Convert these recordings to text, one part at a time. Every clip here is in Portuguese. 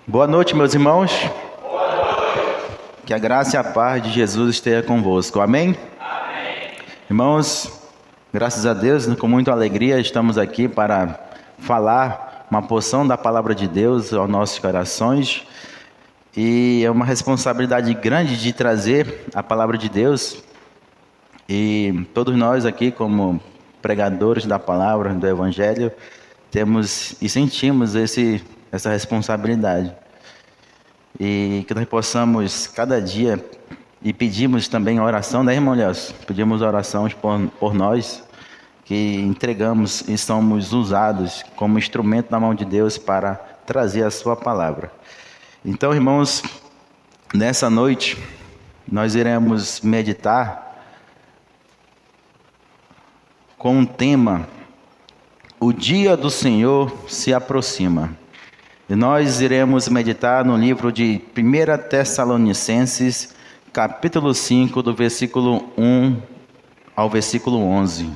Boa noite, meus irmãos. Que a graça e a paz de Jesus esteja convosco. Amém? Irmãos, graças a Deus, com muita alegria, estamos aqui para falar uma porção da palavra de Deus aos nossos corações. E é uma responsabilidade grande de trazer a palavra de Deus. E todos nós aqui, como pregadores da palavra, do Evangelho, temos e sentimos essa responsabilidade. E que nós possamos cada dia, e pedimos também a oração, né, irmão Léo? Pedimos orações por nós, que entregamos e somos usados como instrumento na mão de Deus para trazer a sua palavra. Então, irmãos, nessa noite, nós iremos meditar com um tema: o dia do Senhor se aproxima. E nós iremos meditar no livro de 1 Tessalonicenses, capítulo 5, do versículo 1 ao versículo 11.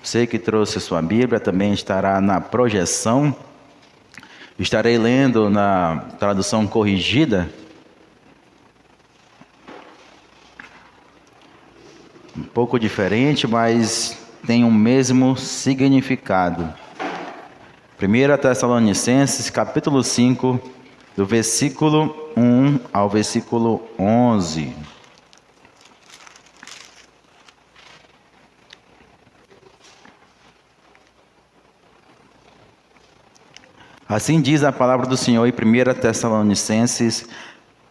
Você que trouxe sua Bíblia também estará na projeção. Estarei lendo na tradução corrigida. Um pouco diferente, mas tem o mesmo significado. 1 Tessalonicenses, capítulo 5, do versículo 1 ao versículo 11. Assim diz a palavra do Senhor em 1 Tessalonicenses,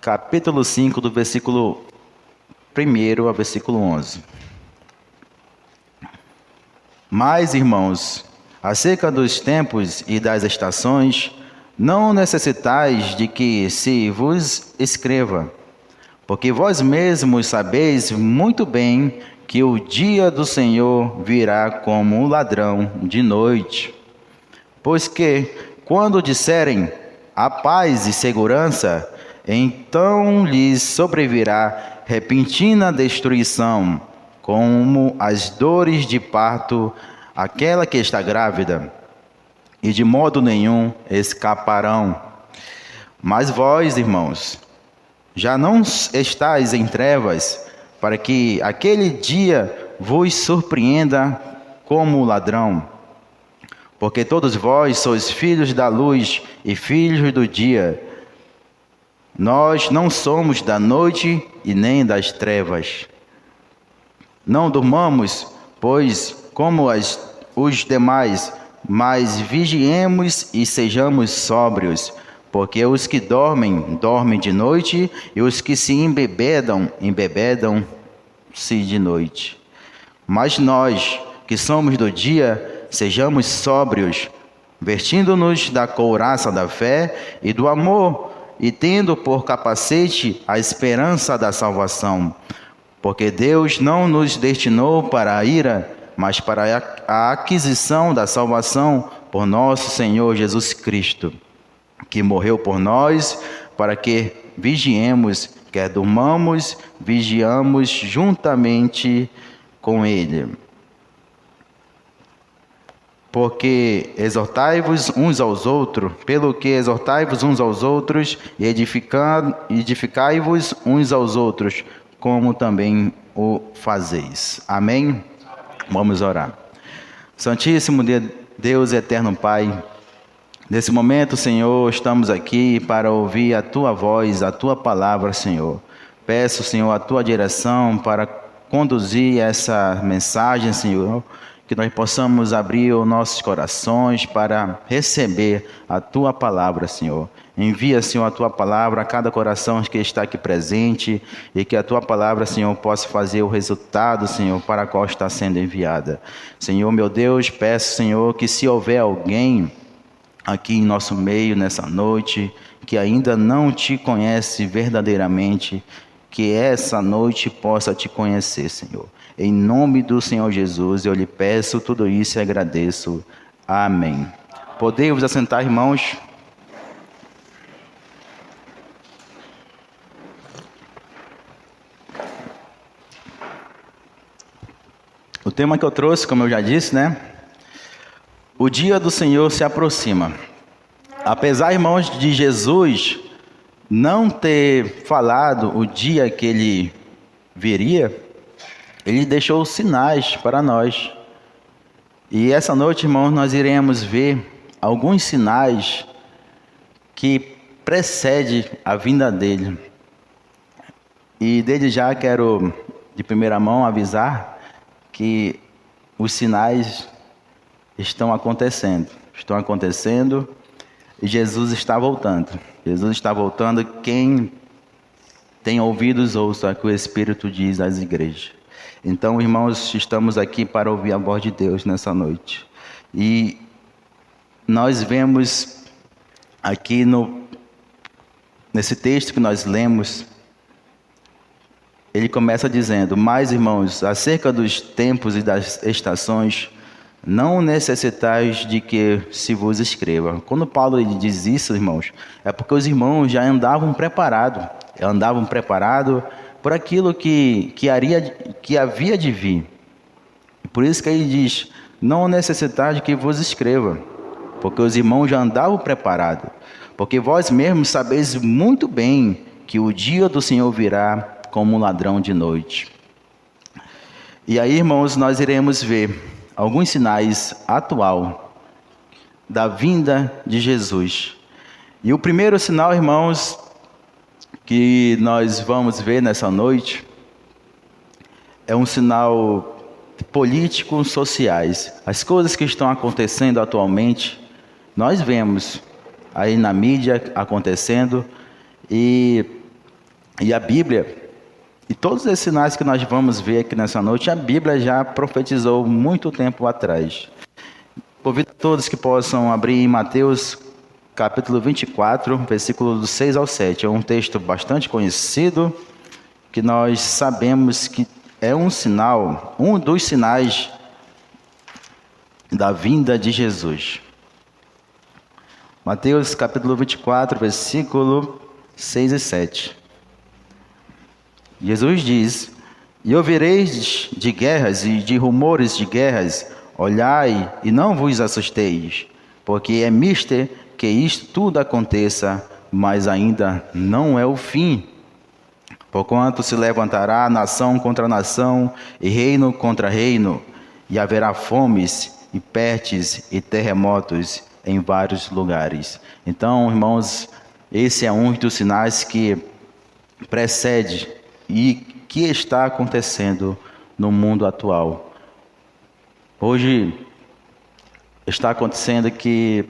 capítulo 5, do versículo 1 ao versículo 11. Mas, irmãos, acerca dos tempos e das estações, não necessitais de que se vos escreva, porque vós mesmos sabeis muito bem que o dia do Senhor virá como um ladrão de noite. Pois que, quando disserem a paz e segurança, então lhes sobrevirá repentina destruição, como as dores de parto, aquela que está grávida, e de modo nenhum escaparão. Mas vós, irmãos, já não estáis em trevas, para que aquele dia vos surpreenda como ladrão. Porque todos vós sois filhos da luz e filhos do dia. Nós não somos da noite e nem das trevas. Não durmamos, pois, como os demais, mas vigiemos e sejamos sóbrios, porque os que dormem, dormem de noite, e os que se embebedam, embebedam-se de noite. Mas nós, que somos do dia, sejamos sóbrios, vestindo-nos da couraça da fé e do amor, e tendo por capacete a esperança da salvação. Porque Deus não nos destinou para a ira, mas para a aquisição da salvação por nosso Senhor Jesus Cristo, que morreu por nós, para que vigiemos, quer durmamos, vigiamos juntamente com Ele. Porque exortai-vos uns aos outros, pelo que exortai-vos uns aos outros, e edificai-vos uns aos outros, como também o fazeis. Amém? Vamos orar. Santíssimo Deus eterno Pai, nesse momento, Senhor, estamos aqui para ouvir a Tua voz, a Tua palavra, Senhor. Peço, Senhor, a Tua direção para conduzir essa mensagem, Senhor, que nós possamos abrir os nossos corações para receber a Tua palavra, Senhor. Envia, Senhor, a Tua palavra a cada coração que está aqui presente, e que a Tua palavra, Senhor, possa fazer o resultado, Senhor, para a qual está sendo enviada. Senhor, meu Deus, peço, Senhor, que se houver alguém aqui em nosso meio nessa noite que ainda não Te conhece verdadeiramente, que essa noite possa Te conhecer, Senhor. Em nome do Senhor Jesus, eu lhe peço tudo isso e agradeço. Amém. Podemos assentar, irmãos? O tema que eu trouxe, como eu já disse, né? O dia do Senhor se aproxima. Apesar, irmãos, de Jesus não ter falado o dia que ele viria, ele deixou sinais para nós. E essa noite, irmãos, nós iremos ver alguns sinais que precedem a vinda dele. E desde já quero, de primeira mão, avisar que os sinais estão acontecendo. Estão acontecendo e Jesus está voltando. Jesus está voltando. Quem tem ouvidos, ouça o que o Espírito diz às igrejas. Então, irmãos, estamos aqui para ouvir a voz de Deus nessa noite. E nós vemos aqui nesse texto que nós lemos, ele começa dizendo: mas, irmãos, acerca dos tempos e das estações, não necessitais de que se vos escreva. Quando Paulo diz isso, irmãos, é porque os irmãos já andavam preparados por aquilo que havia de vir. Por isso que ele diz: não necessitais de que vos escreva, porque os irmãos já andavam preparados, porque vós mesmos sabeis muito bem que o dia do Senhor virá como um ladrão de noite. E aí, irmãos, nós iremos ver alguns sinais atual da vinda de Jesus. E o primeiro sinal, irmãos, que nós vamos ver nessa noite é um sinal político-sociais. As coisas que estão acontecendo atualmente, nós vemos aí na mídia acontecendo, e a Bíblia, e todos esses sinais que nós vamos ver aqui nessa noite, a Bíblia já profetizou muito tempo atrás. Convido todos que possam abrir em Mateus capítulo 24, versículo do 6 ao 7. É um texto bastante conhecido, que nós sabemos que é um sinal, um dos sinais da vinda de Jesus. Mateus capítulo 24, versículo 6 e 7. Jesus diz: e ouvireis de guerras e de rumores de guerras, olhai e não vos assusteis, porque é mister que isto tudo aconteça, mas ainda não é o fim. Porquanto se levantará nação contra nação, e reino contra reino, e haverá fomes, e pestes, e terremotos em vários lugares. Então, irmãos, esse é um dos sinais que precede e que está acontecendo no mundo atual. Hoje está acontecendo que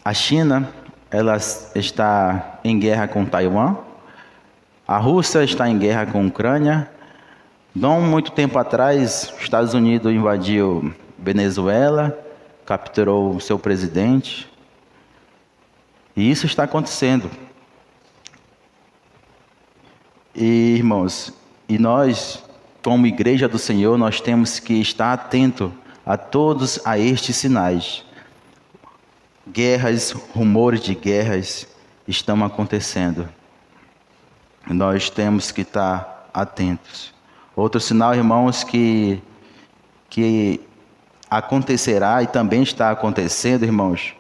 a China, ela está em guerra com Taiwan, a Rússia está em guerra com a Ucrânia. Não muito tempo atrás, os Estados Unidos invadiu Venezuela, capturou o seu presidente, e isso está acontecendo. E, irmãos, e nós, como igreja do Senhor, nós temos que estar atento a todos estes sinais. Guerras, rumores de guerras estão acontecendo. Nós temos que estar atentos. Outro sinal, irmãos, que acontecerá e também está acontecendo, irmãos,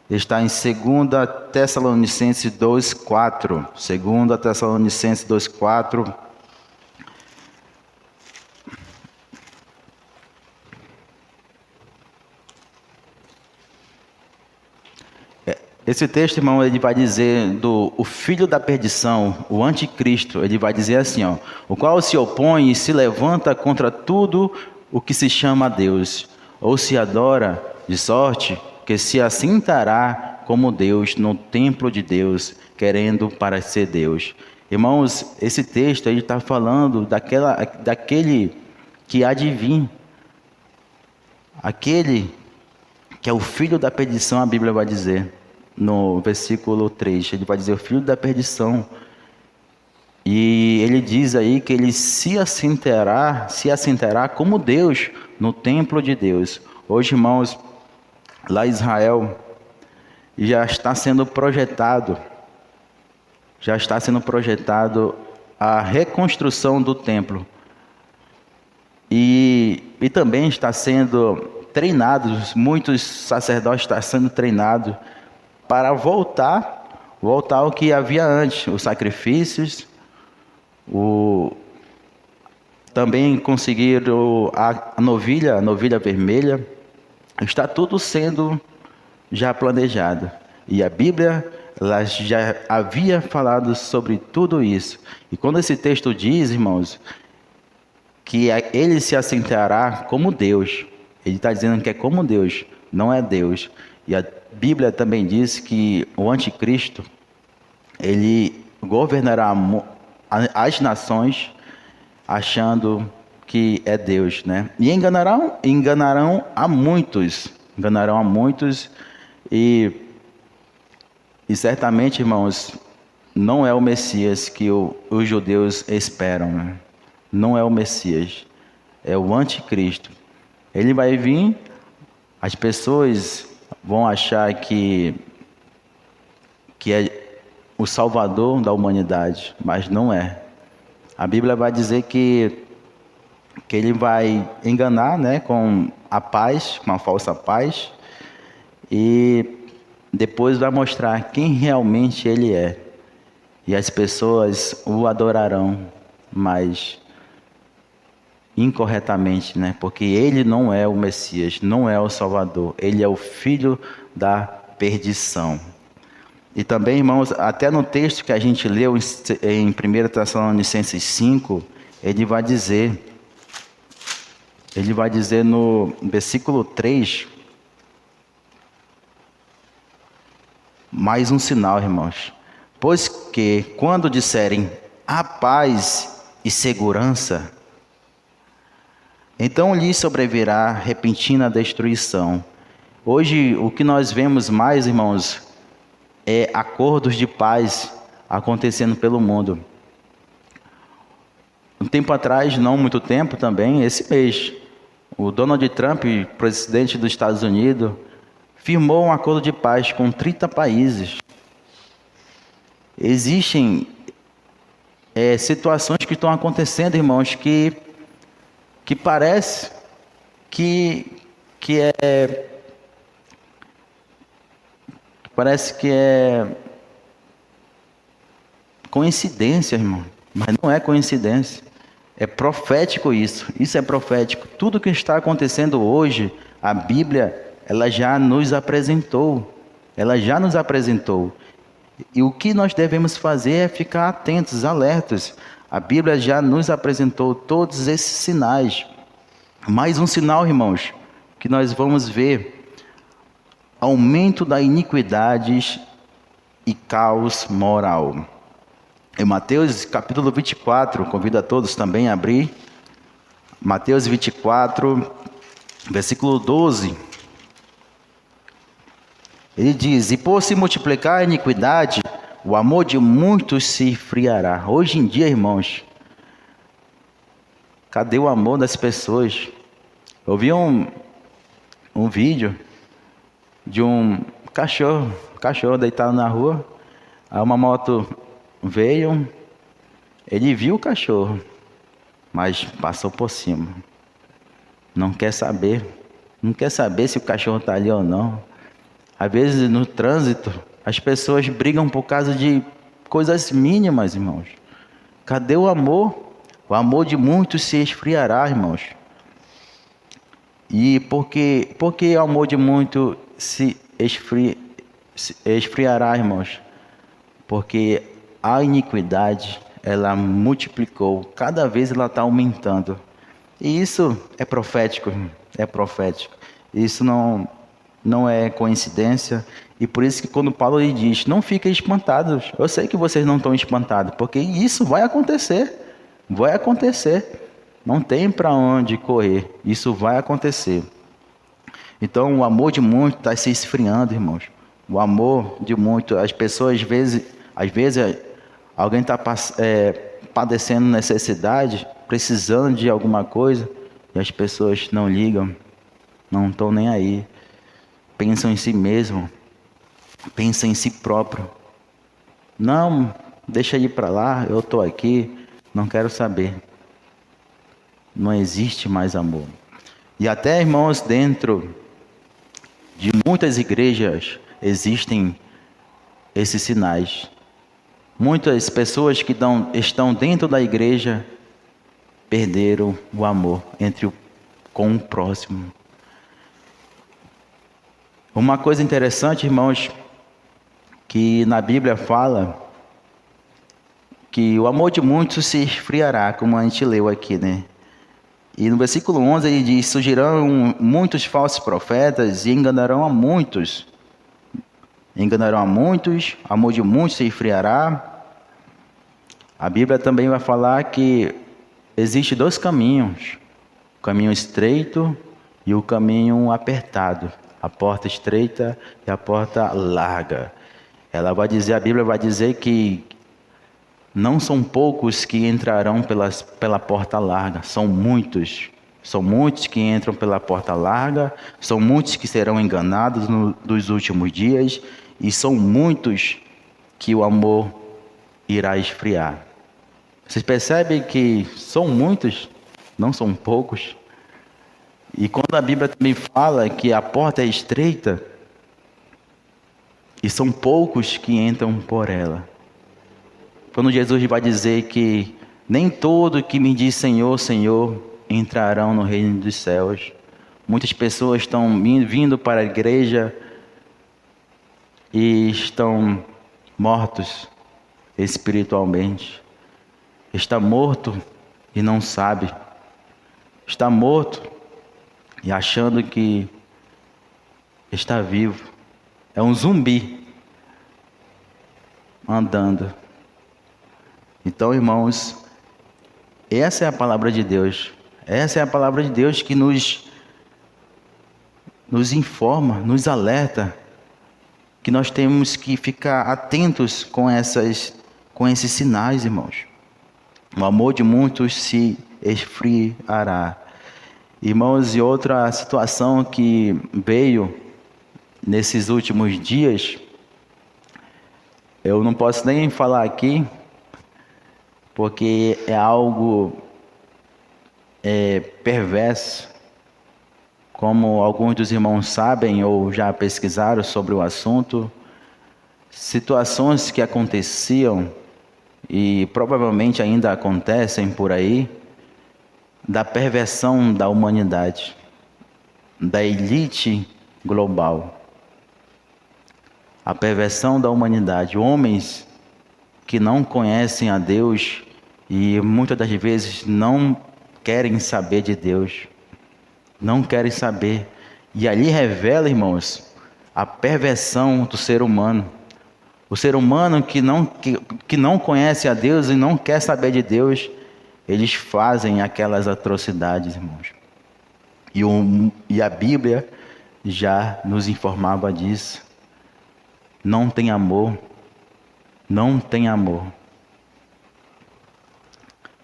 está em 2 Tessalonicenses 2:4. 2 Tessalonicenses 2:4. Esse texto, irmão, ele vai dizer o filho da perdição, o anticristo. Ele vai dizer assim, ó: o qual se opõe e se levanta contra tudo o que se chama Deus, ou se adora, de sorte que se assentará como Deus no templo de Deus, querendo parecer Deus. Irmãos, esse texto aí está falando daquele que há de vir, aquele que é o filho da perdição. A Bíblia vai dizer no versículo 3, ele vai dizer o filho da perdição. E ele diz aí que ele se assentará como Deus no templo de Deus. Hoje, irmãos, lá em Israel já está sendo projetado a reconstrução do templo. E também está sendo treinados, muitos sacerdotes estão sendo treinados para voltar ao que havia antes, os sacrifícios, também conseguir a novilha vermelha. Está tudo sendo já planejado. E a Bíblia, ela já havia falado sobre tudo isso. E quando esse texto diz, irmãos, que ele se assentará como Deus, ele está dizendo que é como Deus, não é Deus. E a Bíblia também diz que o anticristo, ele governará as nações achando que é Deus, né? E enganarão a muitos, e certamente, irmãos, não é o Messias que os judeus esperam, né? Não é o Messias, é o anticristo. Ele vai vir, as pessoas vão achar que é o Salvador da humanidade, mas não é. A Bíblia vai dizer que ele vai enganar, né, com a paz, com a falsa paz, e depois vai mostrar quem realmente ele é. E as pessoas o adorarão, mas incorretamente, né? Porque ele não é o Messias, não é o Salvador, ele é o filho da perdição. E também, irmãos, até no texto que a gente leu em 1 Tessalonicenses 5, ele vai dizer no versículo 3, mais um sinal, irmãos. Pois que quando disserem a paz e segurança, então lhes sobrevirá repentina destruição. Hoje, o que nós vemos mais, irmãos, é acordos de paz acontecendo pelo mundo. Um tempo atrás, não muito tempo também, esse mês, o Donald Trump, presidente dos Estados Unidos, firmou um acordo de paz com 30 países. Existem situações que estão acontecendo, irmãos, que parece que é coincidência, irmão, mas não é coincidência. É profético isso é profético. Tudo que está acontecendo hoje, a Bíblia, ela já nos apresentou. E o que nós devemos fazer é ficar atentos, alertas. A Bíblia já nos apresentou todos esses sinais. Mais um sinal, irmãos, que nós vamos ver: aumento da iniquidade e caos moral. Em Mateus capítulo 24, convido a todos também a abrir. Mateus 24, versículo 12. Ele diz: e por se multiplicar a iniquidade, o amor de muitos se esfriará. Hoje em dia, irmãos, cadê o amor das pessoas? Eu vi um vídeo de um cachorro deitado na rua. Aí uma moto veio, ele viu o cachorro, mas passou por cima. Não quer saber se o cachorro está ali ou não. Às vezes no trânsito, as pessoas brigam por causa de coisas mínimas, irmãos. Cadê o amor? O amor de muitos se esfriará, irmãos. E por que o amor de muitos se esfriará, irmãos? Porque a iniquidade, ela multiplicou, cada vez ela está aumentando. E isso é profético, Isso não é coincidência. E por isso que quando Paulo lhe diz: não fiquem espantados. Eu sei que vocês não estão espantados, porque isso vai acontecer. Não tem para onde correr. Isso vai acontecer. Então o amor de muitos está se esfriando, irmãos. O amor de muitos. As pessoas, às vezes alguém está padecendo necessidade, precisando de alguma coisa, e as pessoas não ligam, não estão nem aí. Pensam em si mesmo, pensam em si próprio. Não, deixa ir para lá, eu estou aqui, não quero saber. Não existe mais amor. E até, irmãos, dentro de muitas igrejas existem esses sinais. Muitas pessoas que estão dentro da igreja perderam o amor com o próximo. Uma coisa interessante, irmãos, que na Bíblia fala que o amor de muitos se esfriará, como a gente leu aqui, né? E no versículo 11 ele diz: surgirão muitos falsos profetas e enganarão a muitos. Enganarão a muitos, o amor de muitos se esfriará. A Bíblia também vai falar que existe dois caminhos: o caminho estreito e o caminho apertado, a porta estreita e a porta larga. A Bíblia vai dizer que não são poucos que entrarão pela porta larga, são muitos. São muitos que entram pela porta larga, são muitos que serão enganados nos últimos dias, e são muitos que o amor irá esfriar. Vocês percebem que são muitos, não são poucos? E quando a Bíblia também fala que a porta é estreita, e são poucos que entram por ela. Quando Jesus vai dizer que nem todo que me diz Senhor, Senhor, entrarão no reino dos céus. Muitas pessoas estão vindo para a igreja e estão mortos espiritualmente. Está morto e não sabe. Está morto e achando que está vivo. É um zumbi andando. Então, irmãos, essa é a palavra de Deus. Essa é a palavra de Deus que nos informa, nos alerta, que nós temos que ficar atentos com esses sinais, irmãos. O amor de muitos se esfriará. Irmãos, e outra situação que veio nesses últimos dias, eu não posso nem falar aqui, porque é algo perverso, como alguns dos irmãos sabem ou já pesquisaram sobre o assunto. Situações que aconteciam e provavelmente ainda acontecem por aí, da perversão da humanidade, da elite global. A perversão da humanidade, homens que não conhecem a Deus e muitas das vezes não querem saber de Deus, não querem saber. E ali revela, irmãos, a perversão do ser humano. O ser humano que não conhece a Deus e não quer saber de Deus, eles fazem aquelas atrocidades, irmãos. E a Bíblia já nos informava disso. Não tem amor. Não tem amor.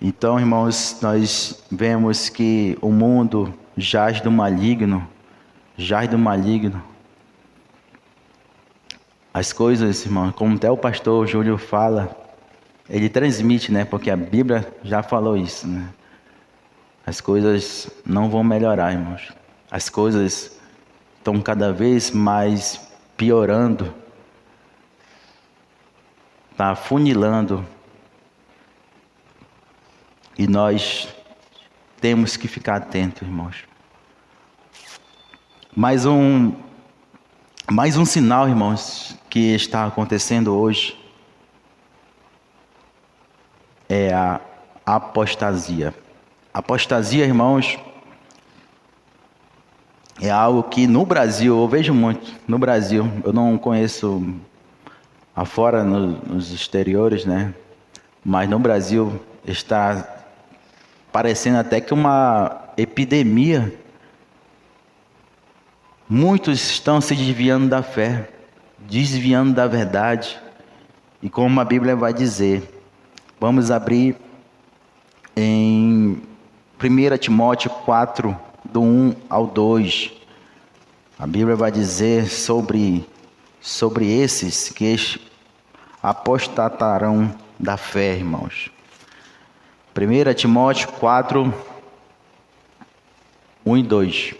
Então, irmãos, nós vemos que o mundo jaz do maligno. As coisas, irmãos, como até o pastor Júlio fala, ele transmite, né? Porque a Bíblia já falou isso, né? As coisas não vão melhorar, irmãos. As coisas estão cada vez mais piorando. Está afunilando. E nós temos que ficar atentos, irmãos. Mais um sinal, irmãos, que está acontecendo hoje é a apostasia. Apostasia, irmãos, é algo que no Brasil, eu vejo muito, no Brasil, eu não conheço afora nos exteriores, né? Mas no Brasil está parecendo até que uma epidemia. Muitos estão se desviando da fé, desviando da verdade. E como a Bíblia vai dizer, vamos abrir em 1 Timóteo 4, do 1 ao 2. A Bíblia vai dizer sobre esses que apostatarão da fé, irmãos. 1 Timóteo 4, 1 e 2.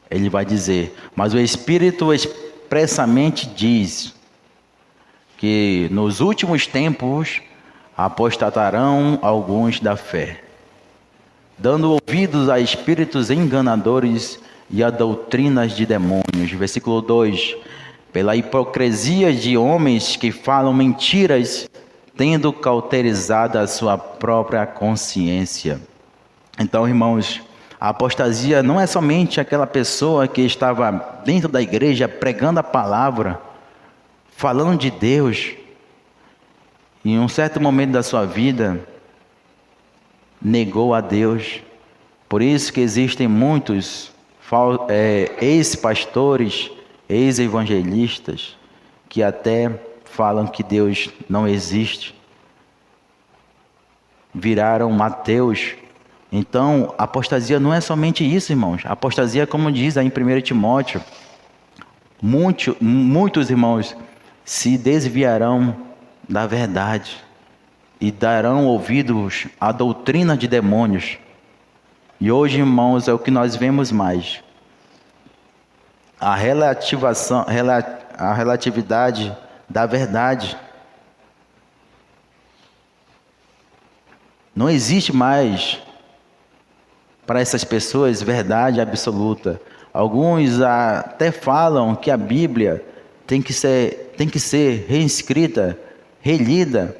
Ele vai dizer: mas o Espírito expressamente diz, que nos últimos tempos apostatarão alguns da fé, dando ouvidos a espíritos enganadores e a doutrinas de demônios. Versículo 2: pela hipocrisia de homens que falam mentiras, tendo cauterizado a sua própria consciência. Então, irmãos, a apostasia não é somente aquela pessoa que estava dentro da igreja pregando a palavra, falando de Deus, e em um certo momento da sua vida negou a Deus. Por isso que existem muitos ex-pastores, ex-evangelistas, que até falam que Deus não existe, viraram ateus. Então, apostasia não é somente isso, irmãos. A apostasia, como diz aí em 1 Timóteo, muitos irmãos se desviarão da verdade e darão ouvidos à doutrina de demônios. E hoje, irmãos, é o que nós vemos mais. A relatividade da verdade. Não existe mais para essas pessoas verdade absoluta. Alguns até falam que a Bíblia tem que ser reescrita, relida,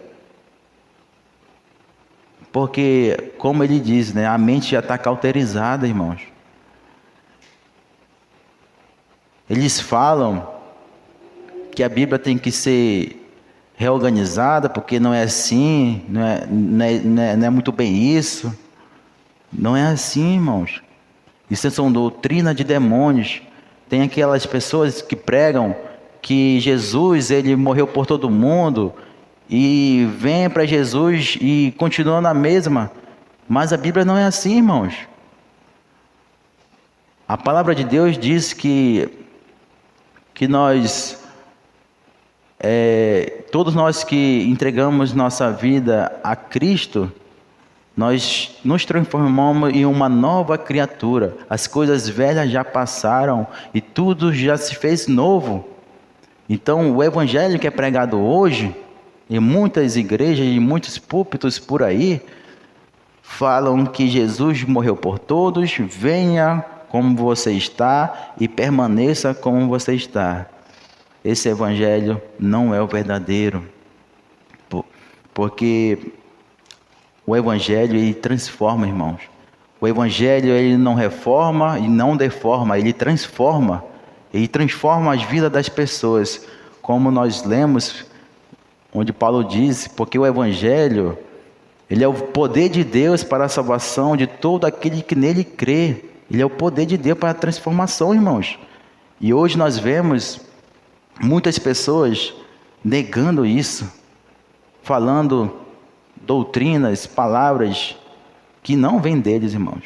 porque, como ele diz, né, a mente já está cauterizada, irmãos. Eles falam que a Bíblia tem que ser reorganizada, porque não é assim, não é muito bem isso. Não é assim, irmãos. Isso são doutrina de demônios. Tem aquelas pessoas que pregam que Jesus, ele morreu por todo mundo, e vem para Jesus e continua na mesma. Mas a Bíblia não é assim, irmãos. A palavra de Deus diz que nós, todos nós que entregamos nossa vida a Cristo, nós nos transformamos em uma nova criatura. As coisas velhas já passaram e tudo já se fez novo. Então, o evangelho que é pregado hoje, em muitas igrejas e muitos púlpitos por aí, falam que Jesus morreu por todos, venha como você está e permaneça como você está. Esse evangelho não é o verdadeiro, porque o evangelho, ele transforma, irmãos. O evangelho, ele não reforma e não deforma, ele transforma. Ele transforma as vidas das pessoas. Como nós lemos, onde Paulo diz, porque o evangelho, ele é o poder de Deus para a salvação de todo aquele que nele crê. Ele é o poder de Deus para a transformação, irmãos. E hoje nós vemos muitas pessoas negando isso, falando doutrinas, palavras que não vêm deles, irmãos.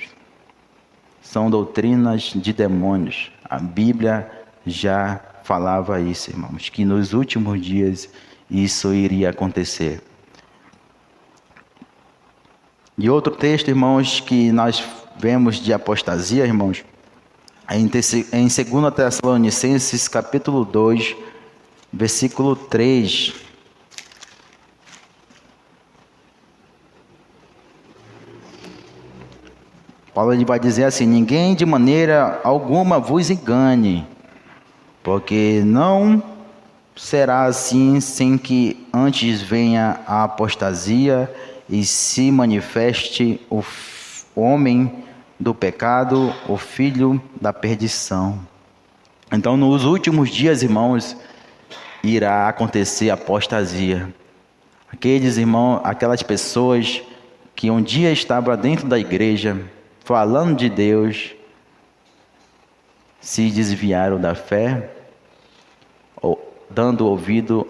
São doutrinas de demônios. A Bíblia já falava isso, irmãos, que nos últimos dias isso iria acontecer. E outro texto, irmãos, que nós vemos de apostasia, irmãos, é em 2 Tessalonicenses, capítulo 2, versículo 3. Paulo, ele vai dizer assim: ninguém de maneira alguma vos engane, porque não será assim sem que antes venha a apostasia e se manifeste o homem do pecado, o filho da perdição. Então, nos últimos dias, irmãos, irá acontecer apostasia. Aqueles irmãos, aquelas pessoas que um dia estavam dentro da igreja, falando de Deus, se desviaram da fé, dando ouvido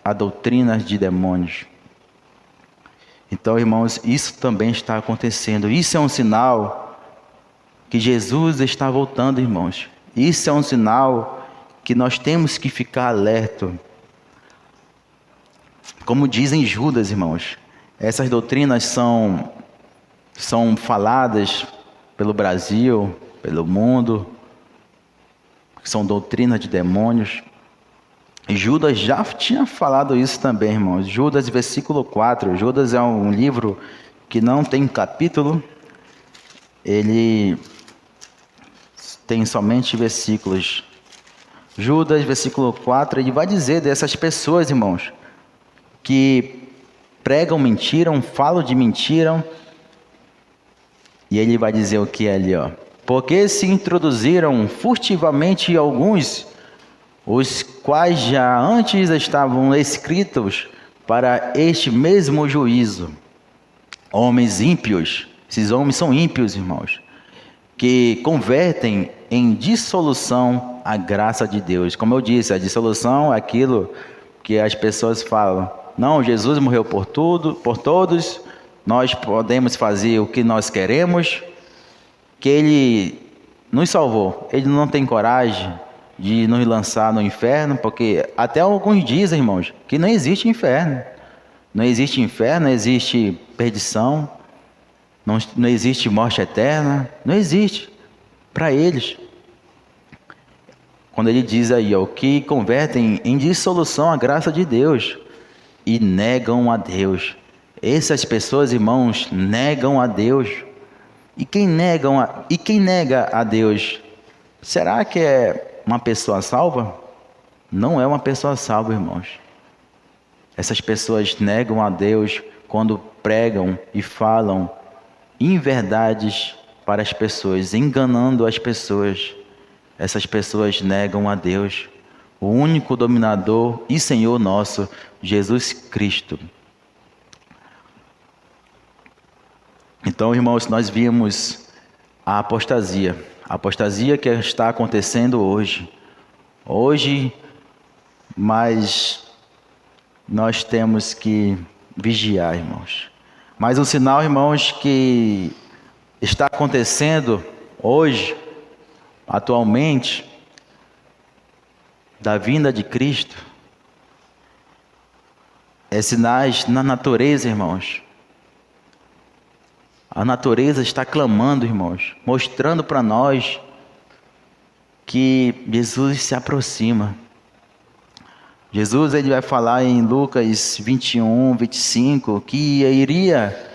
a doutrinas de demônios. Então, irmãos, isso também está acontecendo. Isso é um sinal que Jesus está voltando, irmãos. Isso é um sinal que nós temos que ficar alerta. Como dizem Judas, irmãos, essas doutrinas são faladas pelo Brasil, pelo mundo, são doutrinas de demônios. Judas já tinha falado isso também, irmãos. Judas, versículo 4. Judas é um livro que não tem capítulo, ele tem somente versículos. Judas, versículo 4, ele vai dizer dessas pessoas, irmãos, que pregam mentira, falam de mentira, e ele vai dizer o que é ali, ó. Porque se introduziram furtivamente alguns, os quais já antes estavam escritos para este mesmo juízo. Homens ímpios, esses homens são ímpios, irmãos, que convertem em dissolução a graça de Deus. Como eu disse, a dissolução é aquilo que as pessoas falam: não, Jesus morreu por tudo, por todos, nós podemos fazer o que nós queremos, que Ele nos salvou. Ele não tem coragem de nos lançar no inferno, porque até alguns dizem, irmãos, que não existe inferno. Não existe inferno, não existe perdição, não existe morte eterna, não existe para eles. Quando ele diz aí, ó, que convertem em dissolução a graça de Deus e negam a Deus. Essas pessoas, irmãos, negam a Deus. E quem nega a Deus, será que é uma pessoa salva? Não é uma pessoa salva, irmãos. Essas pessoas negam a Deus quando pregam e falam inverdades para as pessoas, enganando as pessoas. Essas pessoas negam a Deus, o único dominador e Senhor nosso, Jesus Cristo. Então, irmãos, nós vimos a apostasia que está acontecendo hoje. Mas nós temos que vigiar, irmãos. Mas um sinal, irmãos, que está acontecendo hoje, atualmente, da vinda de Cristo, é sinais na natureza, irmãos. A natureza está clamando, irmãos, mostrando para nós que Jesus se aproxima. Jesus, ele vai falar em Lucas 21, 25, que iria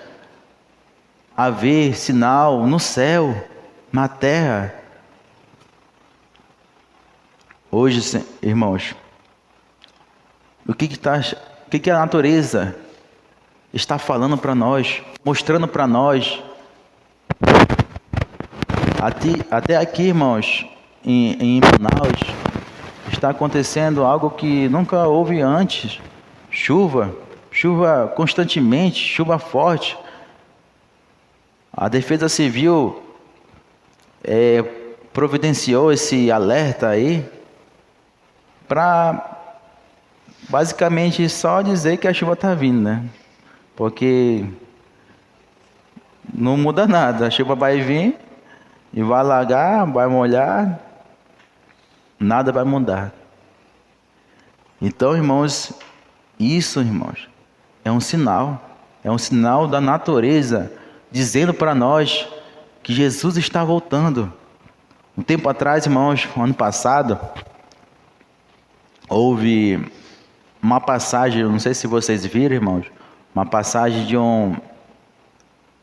haver sinal no céu, na terra. Hoje, irmãos, o que a natureza está falando para nós, mostrando para nós? Até aqui, irmãos, em Manaus, está acontecendo algo que nunca houve antes. Chuva constantemente, chuva forte. A Defesa Civil providenciou esse alerta aí para basicamente só dizer que a chuva está vindo, né? Porque não muda nada. A chuva vai vir e vai alagar, vai molhar, nada vai mudar. Então, irmãos, isso, irmãos, é um sinal da natureza, dizendo para nós que Jesus está voltando. Um tempo atrás, irmãos, ano passado, houve uma passagem, não sei se vocês viram, irmãos, uma passagem de um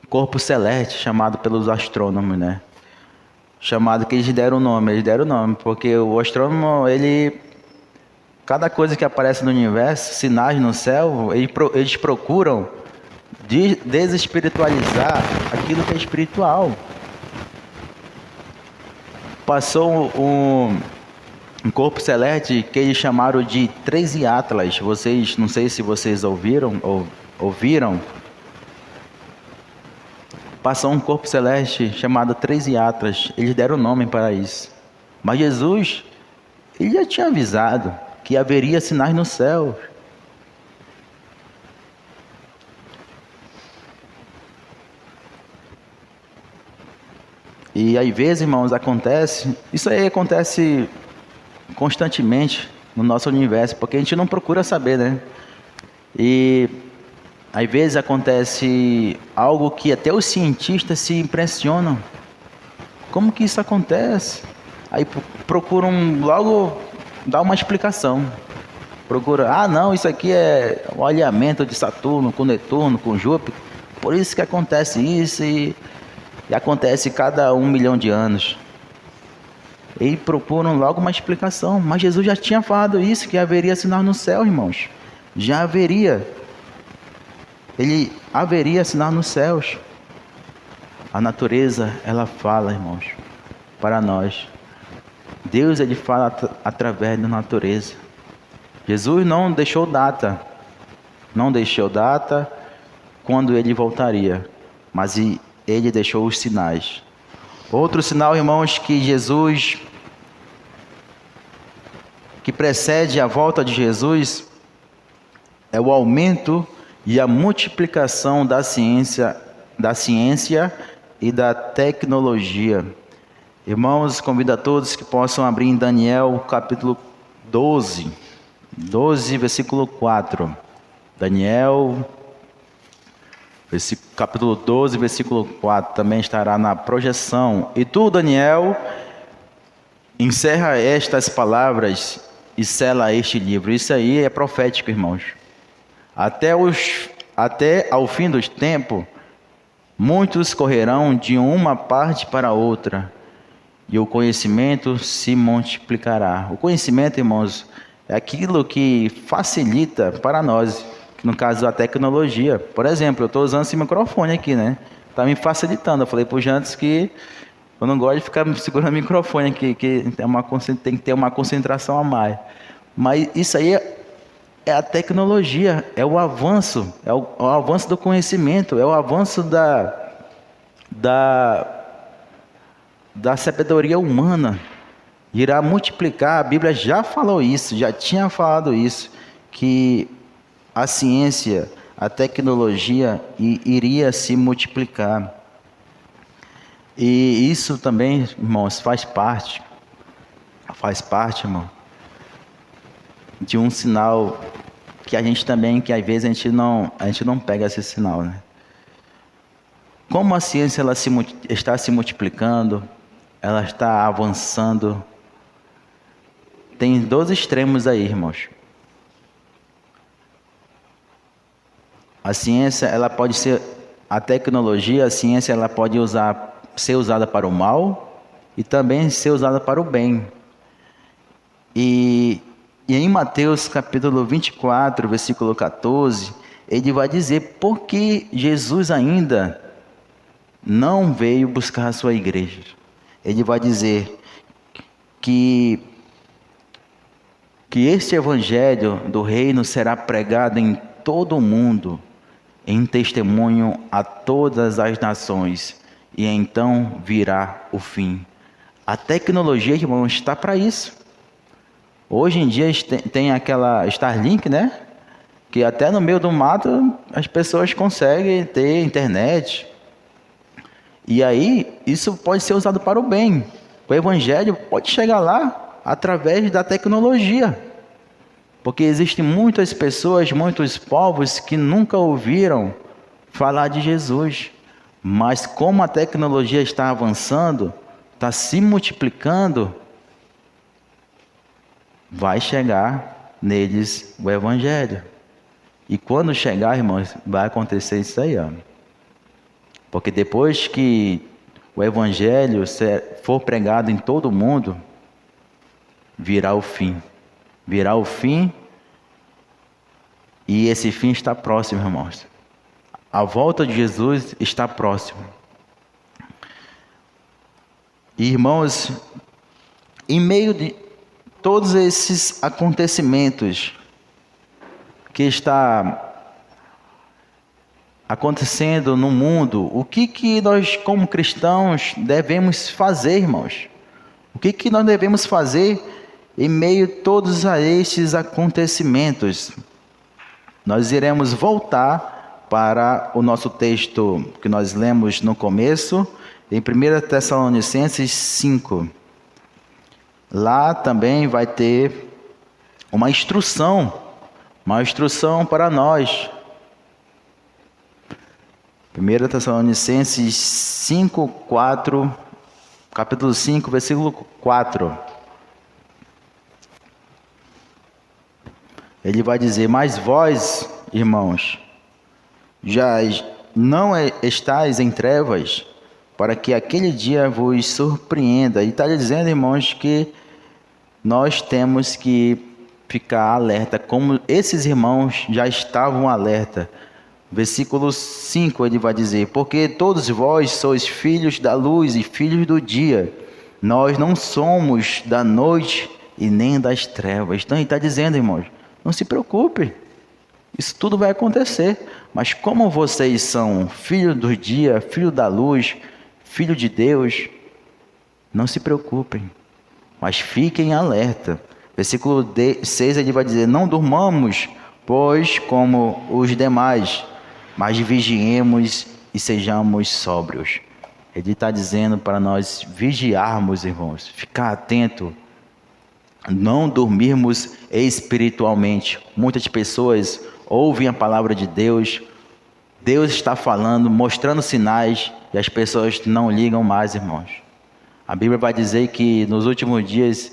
corpo celeste chamado pelos astrônomos, né? Chamado que eles deram o nome, porque o astrônomo, cada coisa que aparece no universo, sinais no céu, eles procuram desespiritualizar aquilo que é espiritual. Passou um corpo celeste que eles chamaram de 13 Atlas. Vocês, não sei se vocês ouviram. Passou um corpo celeste chamado 13 Atlas. Eles deram nome para isso. Mas Jesus, ele já tinha avisado que haveria sinais no céu. E às vezes, irmãos, isso aí acontece constantemente no nosso universo, porque a gente não procura saber, né? E às vezes acontece algo que até os cientistas se impressionam. Como que isso acontece? Aí procuram logo dar uma explicação. procura, não, isso aqui é o alinhamento de Saturno com Netuno, com Júpiter, por isso que acontece isso e acontece cada 1 milhão de anos. E procuram logo uma explicação, mas Jesus já tinha falado isso, que haveria sinal no céu, irmãos. Já haveria. Ele haveria sinal nos céus. A natureza, ela fala, irmãos, para nós. Deus, ele fala através da natureza. Jesus não deixou data. Não deixou data quando ele voltaria. Mas ele deixou os sinais. Outro sinal, irmãos, que Jesus, que precede a volta de Jesus, é o aumento e a multiplicação da ciência e da tecnologia. Irmãos, convido a todos que possam abrir em Daniel capítulo 12, versículo 4. Daniel, capítulo 12, versículo 4, também estará na projeção. E tu, Daniel, encerra estas palavras e sela este livro. Isso aí é profético, irmãos. Até ao fim dos tempos, muitos correrão de uma parte para outra, e o conhecimento se multiplicará. O conhecimento, irmãos, é aquilo que facilita para nós, no caso a tecnologia. Por exemplo, eu estou usando esse microfone aqui, né? Está me facilitando. Eu falei para os Jantes que eu não gosto de ficar segurando o microfone aqui, que tem que ter uma concentração a mais. Mas isso aí é a tecnologia, é o avanço, é o avanço do conhecimento, é o avanço da sabedoria humana. Irá multiplicar. A Bíblia já falou isso, já tinha falado isso, que a ciência, a tecnologia iria se multiplicar. E isso também, irmãos, faz parte, irmão, de um sinal que a gente também, que às vezes a gente não pega esse sinal, né? Como a ciência está se multiplicando, ela está avançando. Tem dois extremos aí, irmãos. A ciência, ela pode ser, a tecnologia, a ciência, ela pode ser usada para o mal e também ser usada para o bem. E em Mateus capítulo 24, versículo 14, ele vai dizer por que Jesus ainda não veio buscar a sua igreja. Ele vai dizer que este evangelho do reino será pregado em todo o mundo, em testemunho a todas as nações, e então virá o fim. A tecnologia, irmãos, está para isso. Hoje em dia tem aquela Starlink, né? Que até no meio do mato as pessoas conseguem ter internet. E aí, isso pode ser usado para o bem. O evangelho pode chegar lá através da tecnologia. Porque existem muitas pessoas, muitos povos que nunca ouviram falar de Jesus. Mas como a tecnologia está avançando, está se multiplicando, vai chegar neles o evangelho. E quando chegar, irmãos, vai acontecer isso aí, ó. Porque depois que o evangelho for pregado em todo o mundo, virá o fim. Virá o fim, e esse fim está próximo, irmãos. A volta de Jesus está próxima. Irmãos, em meio de todos esses acontecimentos que está acontecendo no mundo, o que nós como cristãos devemos fazer, irmãos? O que nós devemos fazer em meio a todos estes acontecimentos? Nós iremos voltar para o nosso texto que nós lemos no começo, em 1 Tessalonicenses 5. Lá também vai ter uma instrução para nós. 1 Tessalonicenses 5, 4, capítulo 5, versículo 4. Ele vai dizer: mas vós, irmãos, já não estáis em trevas, para que aquele dia vos surpreenda. E está dizendo, irmãos, que nós temos que ficar alerta, como esses irmãos já estavam alerta. Versículo 5 ele vai dizer: porque todos vós sois filhos da luz e filhos do dia, nós não somos da noite e nem das trevas. Então ele está dizendo, irmãos, não se preocupe, isso tudo vai acontecer, mas como vocês são filhos do dia, filhos da luz, filhos de Deus, não se preocupem, mas fiquem alerta. Versículo 6 ele vai dizer: não durmamos, pois, como os demais, mas vigiemos e sejamos sóbrios. Ele está dizendo para nós vigiarmos, irmãos, ficar atento, não dormirmos espiritualmente. Muitas pessoas ouvem a palavra de Deus, Deus está falando, mostrando sinais, e as pessoas não ligam mais, irmãos. A Bíblia vai dizer que nos últimos dias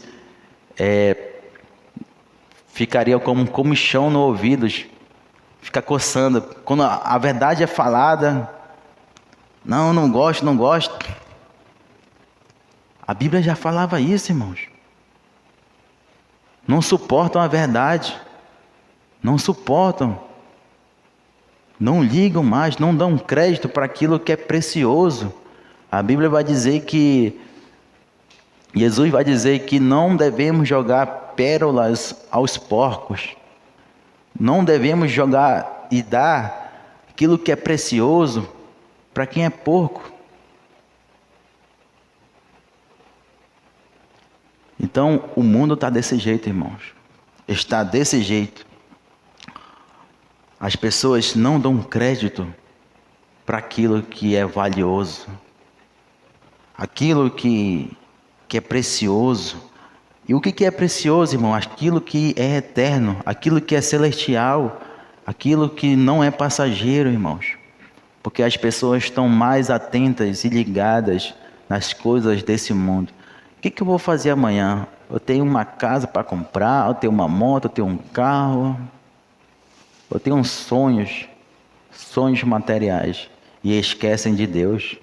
ficaria como um comichão no ouvido, fica coçando. Quando a verdade é falada, não gosto, não gosto. A Bíblia já falava isso, irmãos. Não suportam a verdade, não suportam, não ligam mais, não dão crédito para aquilo que é precioso. A Bíblia vai dizer que, Jesus vai dizer que não devemos jogar pérolas aos porcos, não devemos jogar e dar aquilo que é precioso para quem é porco. Então, o mundo está desse jeito, irmãos. Está desse jeito. As pessoas não dão crédito para aquilo que é valioso, aquilo que é precioso. E o que é precioso, irmão? Aquilo que é eterno, aquilo que é celestial, aquilo que não é passageiro, irmãos. Porque as pessoas estão mais atentas e ligadas nas coisas desse mundo. O que eu vou fazer amanhã? Eu tenho uma casa para comprar, eu tenho uma moto, eu tenho um carro, eu tenho sonhos materiais, e esquecem de Deus.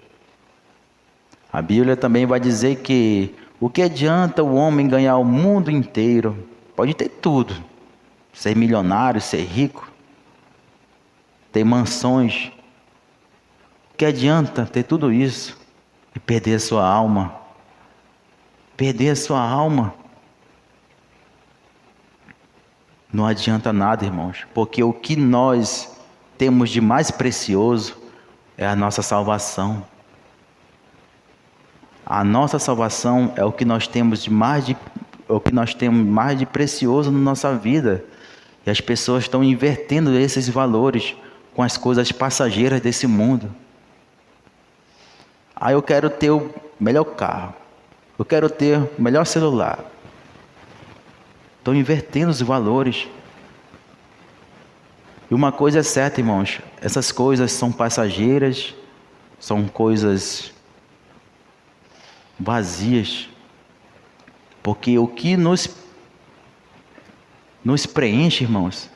A Bíblia também vai dizer que o que adianta o homem ganhar o mundo inteiro? Pode ter tudo, ser milionário, ser rico, ter mansões. O que adianta ter tudo isso e perder a sua alma? Perder a sua alma. Não adianta nada, irmãos, porque o que nós temos de mais precioso é a nossa salvação. A nossa salvação é o que nós temos mais de precioso na nossa vida. E as pessoas estão invertendo esses valores com as coisas passageiras desse mundo. Eu quero ter o melhor carro, eu quero ter o melhor celular. Estão invertendo os valores. E uma coisa é certa, irmãos, essas coisas são passageiras, são coisas vazias, porque o que nos preenche, irmãos,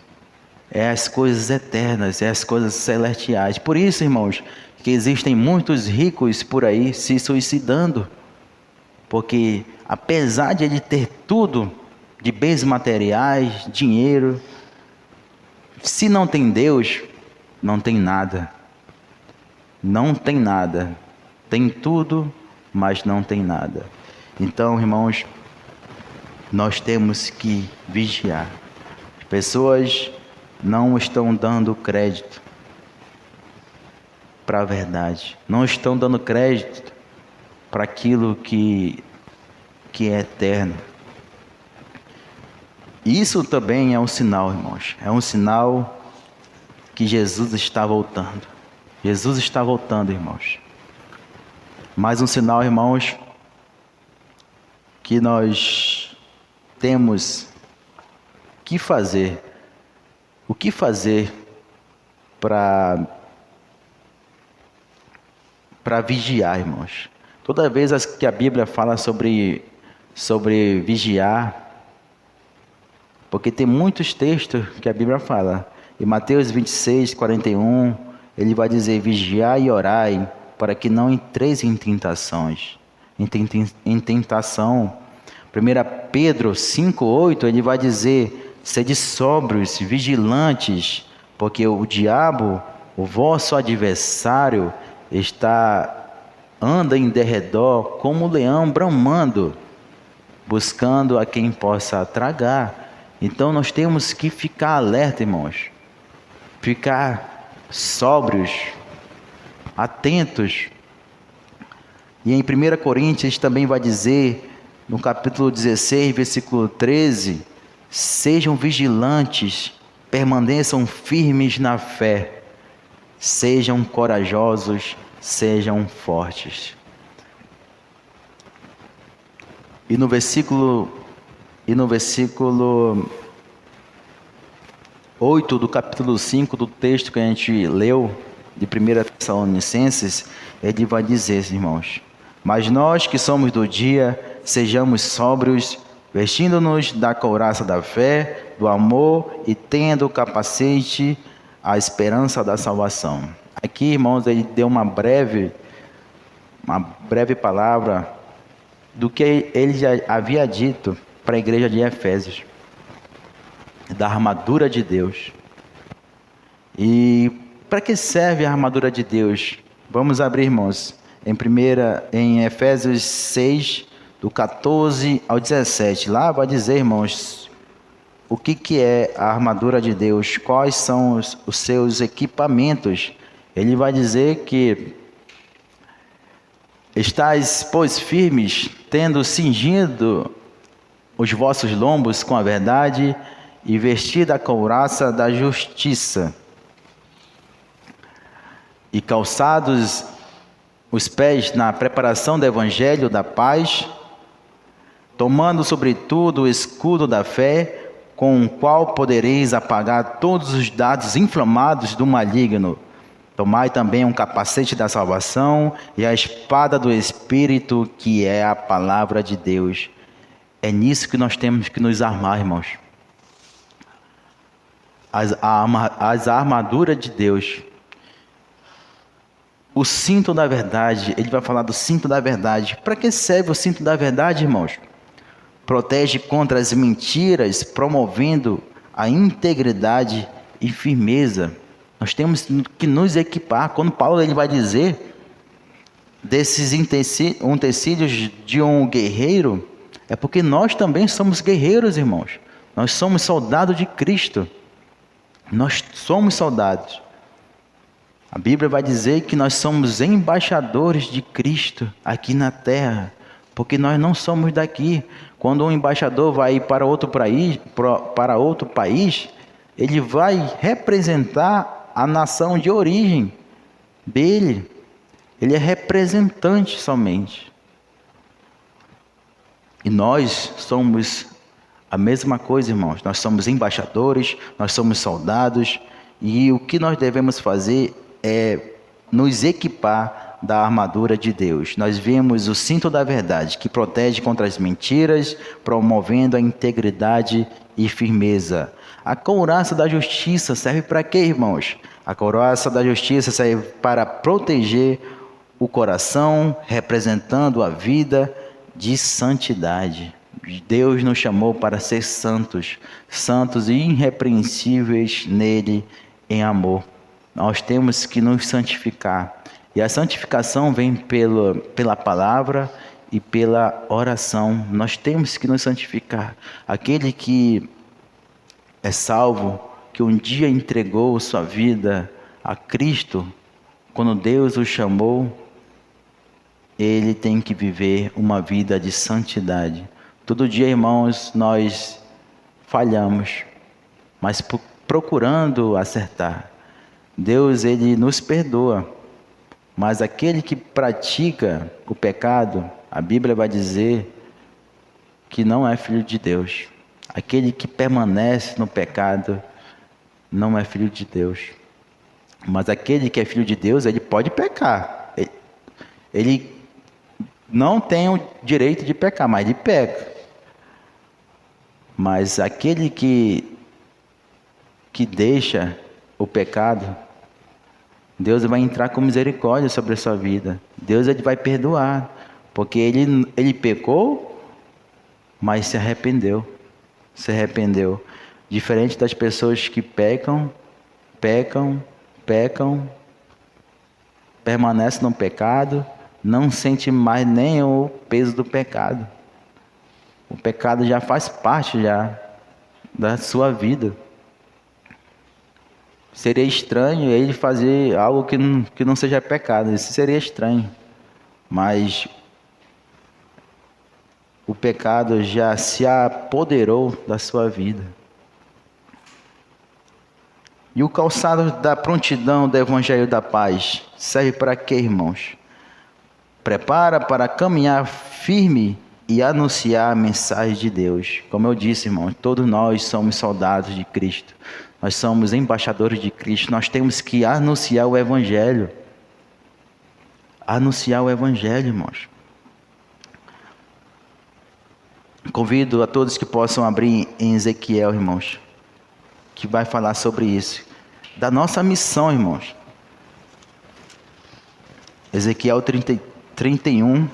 é as coisas eternas, é as coisas celestiais. Por isso, irmãos, que existem muitos ricos por aí se suicidando, porque apesar de ele ter tudo, de bens materiais, dinheiro, se não tem Deus, não tem nada. Não tem nada. Tem tudo, mas não tem nada. Então, irmãos, nós temos que vigiar. As pessoas não estão dando crédito para a verdade. Não estão dando crédito para aquilo que é eterno. Isso também é um sinal, irmãos. É um sinal que Jesus está voltando. Jesus está voltando, irmãos. Mais um sinal, irmãos, que nós temos que fazer. O que fazer para vigiar, irmãos? Toda vez que a Bíblia fala sobre vigiar, Porque tem muitos textos que a Bíblia fala. Em Mateus 26, 41, ele vai dizer: vigiai e orai, para que não entreis em tentações. Em tentação. 1 Pedro 5, 8, ele vai dizer: sede sóbrios, vigilantes, porque o diabo, o vosso adversário, anda em derredor como um leão bramando, buscando a quem possa tragar. Então nós temos que ficar alerta, irmãos, ficar sóbrios, atentos. E em 1 Coríntios também vai dizer, no capítulo 16, versículo 13, sejam vigilantes, permaneçam firmes na fé, sejam corajosos, sejam fortes. E no versículo 8 do capítulo 5 do texto que a gente leu, de 1 Tessalonicenses, ele vai dizer, irmãos: mas nós que somos do dia, sejamos sóbrios, vestindo-nos da couraça da fé, do amor e tendo o capacete, a esperança da salvação. Aqui, irmãos, ele deu uma breve palavra do que ele já havia dito para a igreja de Efésios, da armadura de Deus. E para que serve a armadura de Deus? Vamos abrir, irmãos, em Efésios 6, do 14 ao 17. Lá vai dizer, irmãos, o que é a armadura de Deus, quais são os seus equipamentos. Ele vai dizer que: estais, pois, firmes, tendo cingido os vossos lombos com a verdade e vestida a couraça da justiça, e calçados os pés na preparação do evangelho da paz, tomando sobretudo o escudo da fé, com o qual podereis apagar todos os dardos inflamados do maligno. Tomai também um capacete da salvação e a espada do Espírito, que é a palavra de Deus. É nisso que nós temos que nos armar, irmãos. As armaduras de Deus. O cinto da verdade, ele vai falar do cinto da verdade. Para que serve o cinto da verdade, irmãos? Protege contra as mentiras, promovendo a integridade e firmeza. Nós temos que nos equipar. Quando Paulo ele vai dizer desses utensílios de um guerreiro, é porque nós também somos guerreiros, irmãos. Nós somos soldados de Cristo. Nós somos soldados. A Bíblia vai dizer que nós somos embaixadores de Cristo aqui na terra, porque nós não somos daqui. Quando um embaixador vai para outro país, ele vai representar a nação de origem dele. Ele é representante somente. E nós somos a mesma coisa, irmãos. Nós somos embaixadores, nós somos soldados, e o que nós devemos fazer é nos equipar da armadura de Deus. Nós vemos o cinto da verdade, que protege contra as mentiras, promovendo a integridade e firmeza. A couraça da justiça serve para quê, irmãos? A couraça da justiça serve para proteger o coração, representando a vida de santidade. Deus nos chamou para ser santos, santos e irrepreensíveis nele em amor. Nós temos que nos santificar. E a santificação vem pela palavra e pela oração. Nós temos que nos santificar. Aquele que é salvo, que um dia entregou sua vida a Cristo, quando Deus o chamou, ele tem que viver uma vida de santidade. Todo dia, irmãos, nós falhamos, mas procurando acertar. Deus, ele nos perdoa, mas aquele que pratica o pecado, a Bíblia vai dizer que não é filho de Deus. Aquele que permanece no pecado não é filho de Deus. Mas aquele que é filho de Deus, ele pode pecar. Ele não tem o direito de pecar, mas ele peca. Mas aquele que deixa o pecado, Deus vai entrar com misericórdia sobre a sua vida. Deus ele vai perdoar, porque ele pecou, mas se arrependeu. Se arrependeu. Diferente das pessoas que pecam, permanecem no pecado, não sente mais nem o peso do pecado. O pecado já faz parte já da sua vida. Seria estranho ele fazer algo que não seja pecado. Isso seria estranho. Mas o pecado já se apoderou da sua vida. E o calçado da prontidão do Evangelho da Paz serve para quê, irmãos? Prepara para caminhar firme e anunciar a mensagem de Deus. Como eu disse, irmãos, todos nós somos soldados de Cristo. Nós somos embaixadores de Cristo. Nós temos que anunciar o Evangelho. Anunciar o Evangelho, irmãos. Convido a todos que possam abrir em Ezequiel, irmãos, que vai falar sobre isso. Da nossa missão, irmãos. Ezequiel 31.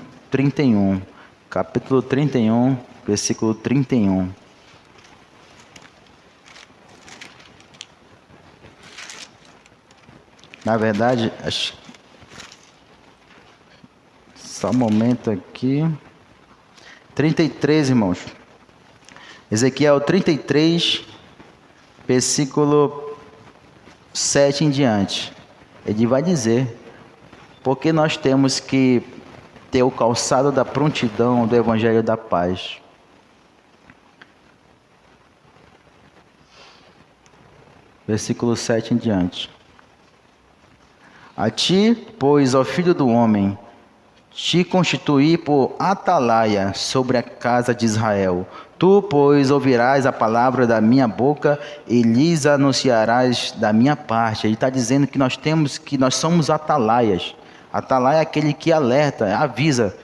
Capítulo 31, versículo 31. Na verdade, só um momento aqui. 33, irmãos. Ezequiel 33, versículo 7 em diante. Ele vai dizer, porque nós temos que ter o calçado da prontidão do Evangelho da Paz. Versículo 7 em diante. A ti, pois, ó filho do homem, te constituí por atalaia sobre a casa de Israel. Tu, pois, ouvirás a palavra da minha boca e lhes anunciarás da minha parte. Ele está dizendo que nós somos atalaias. Atalaia é aquele que alerta, avisa.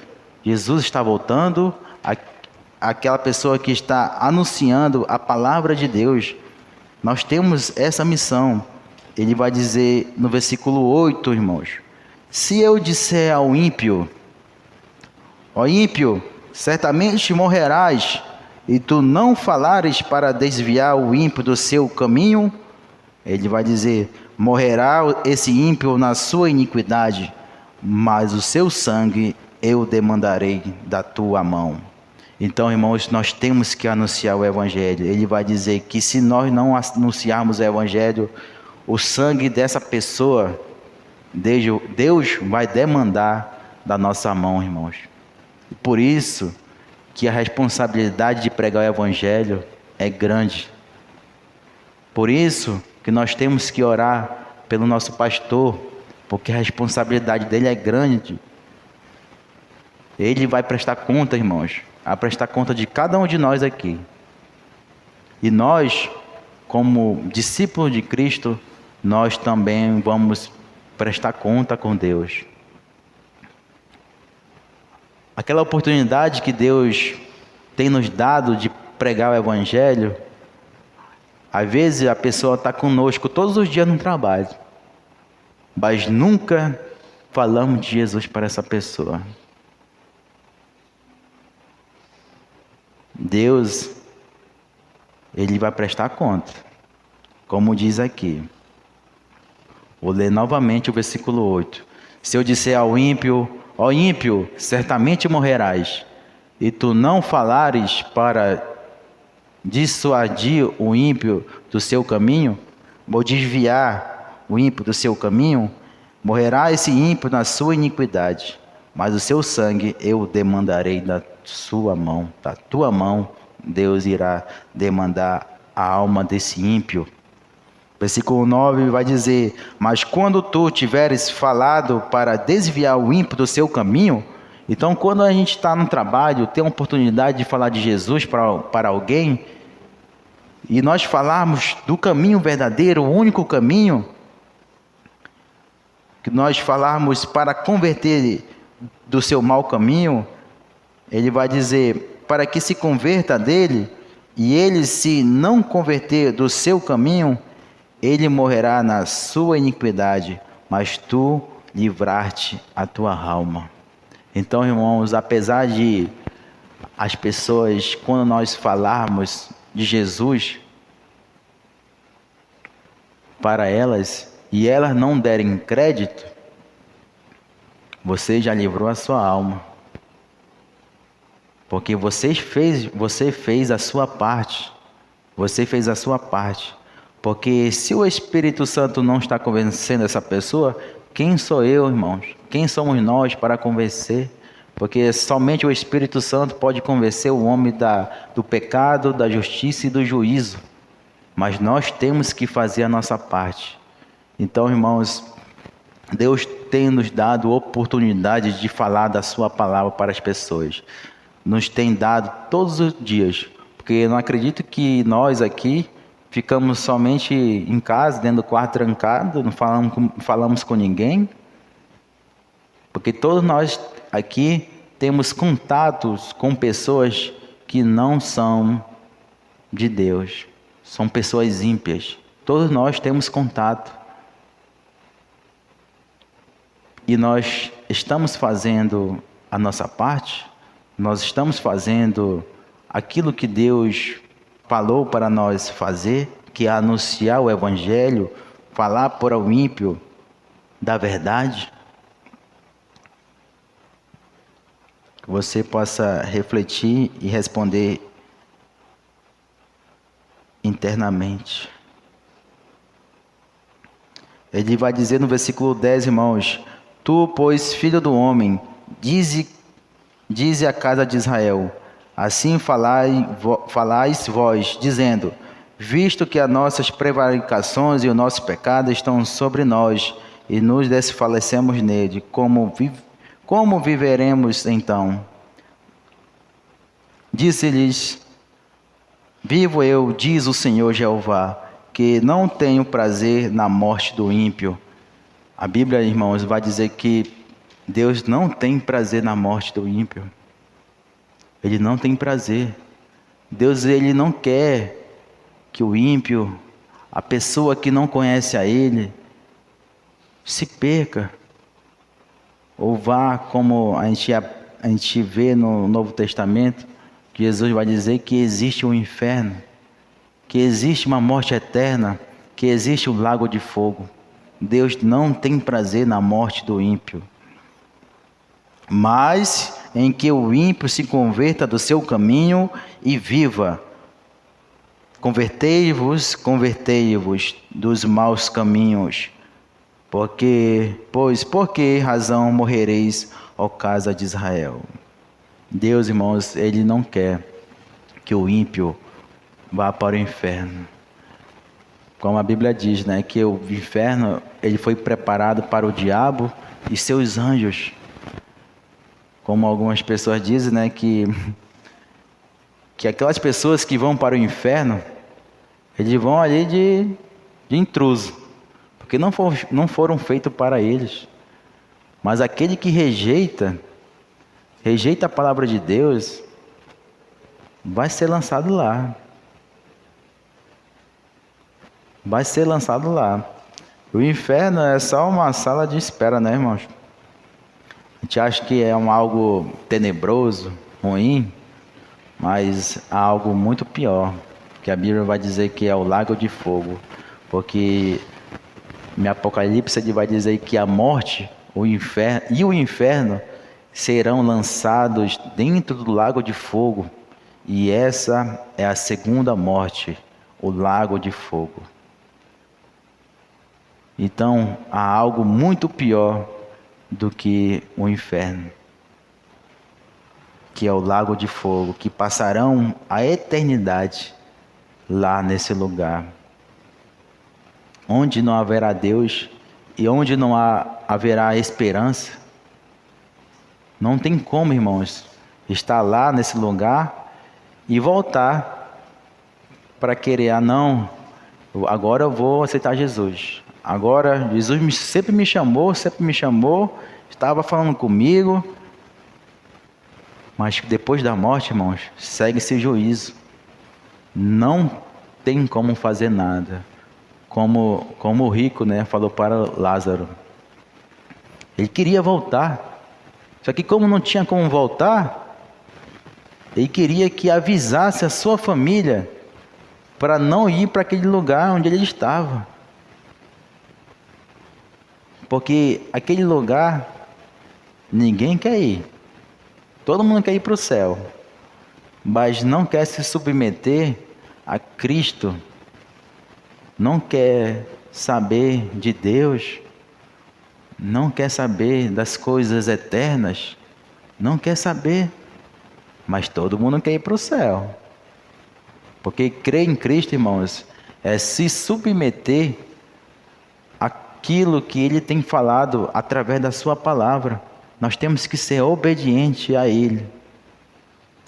Jesus está voltando, aquela pessoa que está anunciando a palavra de Deus. Nós temos essa missão. Ele vai dizer no versículo 8, irmãos. Se eu disser ao ímpio, ó ímpio, certamente morrerás, e tu não falares para desviar o ímpio do seu caminho, ele vai dizer, morrerá esse ímpio na sua iniquidade, mas o seu sangue eu demandarei da tua mão. Então, irmãos, nós temos que anunciar o Evangelho. Ele vai dizer que se nós não anunciarmos o Evangelho, o sangue dessa pessoa, Deus vai demandar da nossa mão, irmãos. E por isso que a responsabilidade de pregar o Evangelho é grande. Por isso que nós temos que orar pelo nosso pastor, porque a responsabilidade dele é grande. Ele vai prestar conta, irmãos, a prestar conta de cada um de nós aqui. E nós, como discípulos de Cristo, nós também vamos prestar conta com Deus. Aquela oportunidade que Deus tem nos dado de pregar o Evangelho, às vezes a pessoa está conosco todos os dias no trabalho, mas nunca falamos de Jesus para essa pessoa. Deus, Ele vai prestar conta, como diz aqui. Vou ler novamente o versículo 8. Se eu disser ao ímpio, ó ímpio, certamente morrerás, e tu não falares para dissuadir o ímpio do seu caminho, ou desviar o ímpio do seu caminho, morrerá esse ímpio na sua iniquidade, mas o seu sangue eu demandarei da sua mão, da tua mão, Deus irá demandar a alma desse ímpio. Versículo 9 vai dizer, mas quando tu tiveres falado para desviar o ímpio do seu caminho, então quando a gente está no trabalho, tem a oportunidade de falar de Jesus para alguém, e nós falarmos do caminho verdadeiro, o único caminho, que nós falarmos para converter do seu mau caminho, ele vai dizer, para que se converta dele, e ele se não converter do seu caminho, ele morrerá na sua iniquidade, mas tu livrar-te a tua alma. Então, irmãos, apesar de as pessoas, quando nós falarmos de Jesus para elas, e elas não derem crédito, você já livrou a sua alma. Porque você fez a sua parte. Você fez a sua parte. Porque se o Espírito Santo não está convencendo essa pessoa, quem sou eu, irmãos? Quem somos nós para convencer? Porque somente o Espírito Santo pode convencer o homem do pecado, da justiça e do juízo. Mas nós temos que fazer a nossa parte. Então, irmãos, Deus tem nos dado oportunidade de falar da sua palavra para as pessoas. Nos tem dado todos os dias. Porque eu não acredito que nós aqui ficamos somente em casa, dentro do quarto trancado, não falamos com ninguém. Porque todos nós aqui temos contatos com pessoas que não são de Deus. São pessoas ímpias. Todos nós temos contato. E nós estamos fazendo a nossa parte. Nós estamos fazendo aquilo que Deus falou para nós fazer, que é anunciar o Evangelho, falar para o ímpio da verdade. Que você possa refletir e responder internamente. Ele vai dizer no versículo 10, irmãos: Tu, pois, filho do homem, dize à casa de Israel, assim falais vós, dizendo, visto que as nossas prevaricações e o nosso pecado estão sobre nós, e nos desfalecemos nele, como viveremos então? Disse-lhes, vivo eu, diz o Senhor Jeová, que não tenho prazer na morte do ímpio. A Bíblia, irmãos, vai dizer que Deus não tem prazer na morte do ímpio. Ele não tem prazer. Deus, ele não quer que o ímpio, a pessoa que não conhece a Ele, se perca. Ou vá, como a gente vê no Novo Testamento, que Jesus vai dizer que existe um inferno, que existe uma morte eterna, que existe um lago de fogo. Deus não tem prazer na morte do ímpio, mas em que o ímpio se converta do seu caminho e viva. Convertei-vos dos maus caminhos, por que razão morrereis, ó casa de Israel? Deus, irmãos, Ele não quer que o ímpio vá para o inferno. Como a Bíblia diz, né, que o inferno ele foi preparado para o diabo e seus anjos. Como algumas pessoas dizem, né, que aquelas pessoas que vão para o inferno, eles vão ali de intruso, porque não foram feitos para eles. Mas aquele que rejeita a palavra de Deus, vai ser lançado lá. Vai ser lançado lá. O inferno é só uma sala de espera, né, irmãos? A gente acha que é algo tenebroso, ruim, mas há algo muito pior, que a Bíblia vai dizer que é o lago de fogo, porque em Apocalipse ele vai dizer que a morte, o inferno serão lançados dentro do lago de fogo, e essa é a segunda morte, o lago de fogo. Então, há algo muito pior do que o inferno, que é o lago de fogo, que passarão a eternidade lá nesse lugar, onde não haverá Deus e onde não haverá esperança. Não tem como, irmãos, estar lá nesse lugar e voltar para querer, agora eu vou aceitar Jesus. Agora, Jesus sempre me chamou, estava falando comigo. Mas depois da morte, irmãos, segue esse juízo. não tem como fazer nada. Como o rico, né, falou para Lázaro. Ele queria voltar. Só que como não tinha como voltar, ele queria que avisasse a sua família para não ir para aquele lugar onde ele estava. Porque aquele lugar, ninguém quer ir. Todo mundo quer ir para o céu. Mas não quer se submeter a Cristo. Não quer saber de Deus. Não quer saber das coisas eternas. Não quer saber. Mas todo mundo quer ir para o céu. Porque crer em Cristo, irmãos, é se submeter àquilo que Ele tem falado através da sua palavra. Nós temos que ser obedientes a Ele.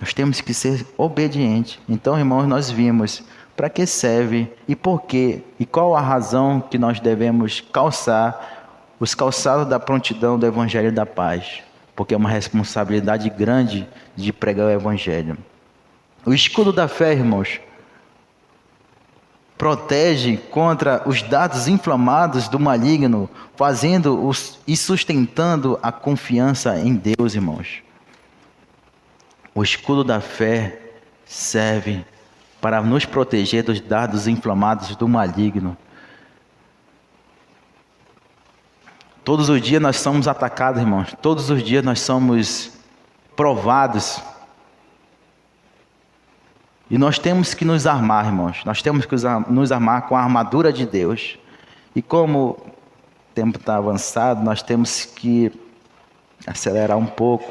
Nós temos que ser obedientes. Então, irmãos, nós vimos para que serve e por quê e qual a razão que nós devemos calçar os calçados da prontidão do Evangelho da Paz. Porque é uma responsabilidade grande de pregar o Evangelho. O escudo da fé, irmãos, protege contra os dardos inflamados do maligno, fazendo e sustentando a confiança em Deus, irmãos. O escudo da fé serve para nos proteger dos dardos inflamados do maligno. Todos os dias nós somos atacados, irmãos. Todos os dias nós somos provados. E nós temos que nos armar, irmãos. Nós temos que nos armar com a armadura de Deus. E como o tempo está avançado, nós temos que acelerar um pouco.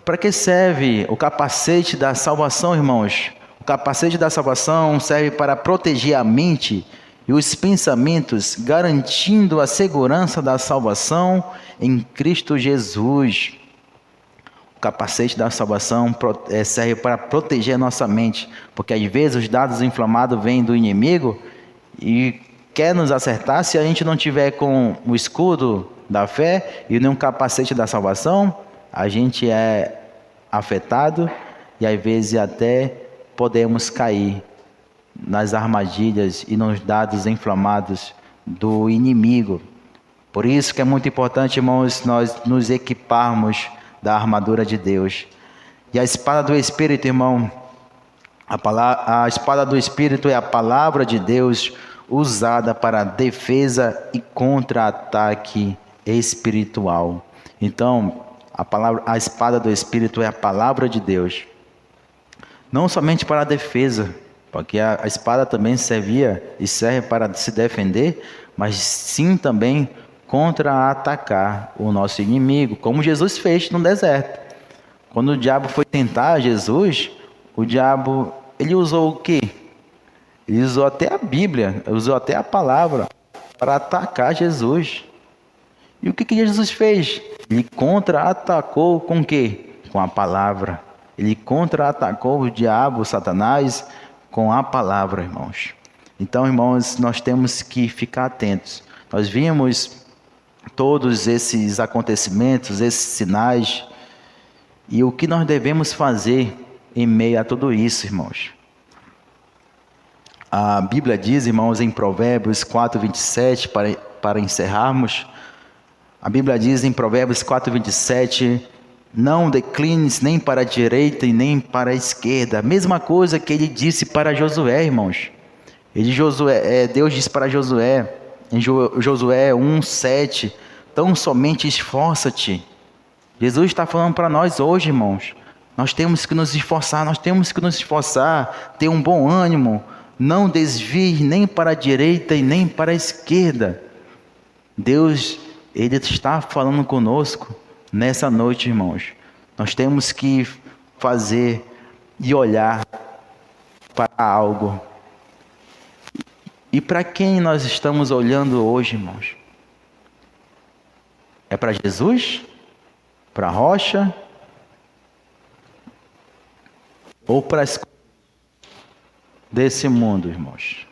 Para que serve o capacete da salvação, irmãos? O capacete da salvação serve para proteger a mente e os pensamentos, garantindo a segurança da salvação em Cristo Jesus. O capacete da salvação serve para proteger a nossa mente, porque às vezes os dardos inflamados vêm do inimigo e quer nos acertar. Se a gente não tiver com o escudo da fé e nem um capacete da salvação, a gente é afetado e às vezes até podemos cair nas armadilhas e nos dardos inflamados do inimigo. Por isso que é muito importante, irmãos, nós nos equiparmos da armadura de Deus. E a espada do Espírito, irmão, a espada do Espírito é a palavra de Deus usada para defesa e contra-ataque espiritual. Então, a espada do Espírito é a palavra de Deus. Não somente para a defesa, porque a espada também servia e serve para se defender, mas sim também contra-atacar o nosso inimigo, como Jesus fez no deserto. Quando o diabo foi tentar Jesus, o diabo, ele usou o quê? Ele usou até a Bíblia, usou até a palavra para atacar Jesus. E o que Jesus fez? Ele contra-atacou com o quê? Com a palavra. Ele contra-atacou o diabo, Satanás, com a palavra, irmãos. Então, irmãos, nós temos que ficar atentos. Nós vimos todos esses acontecimentos, esses sinais, e o que nós devemos fazer em meio a tudo isso, irmãos. A Bíblia diz, irmãos, em Provérbios 4:27, para encerrarmos, a Bíblia diz em Provérbios 4:27, não declines nem para a direita e nem para a esquerda. A mesma coisa que ele disse para Josué, irmãos. Deus disse para Josué, em Josué 1:7, tão somente esforça-te. Jesus está falando para nós hoje, irmãos. Nós temos que nos esforçar, ter um bom ânimo, não desvie nem para a direita e nem para a esquerda. Deus, Ele está falando conosco nessa noite, irmãos. Nós temos que fazer e olhar para algo. E para quem nós estamos olhando hoje, irmãos? É para Jesus? Para a rocha? Ou para as coisas desse mundo, irmãos?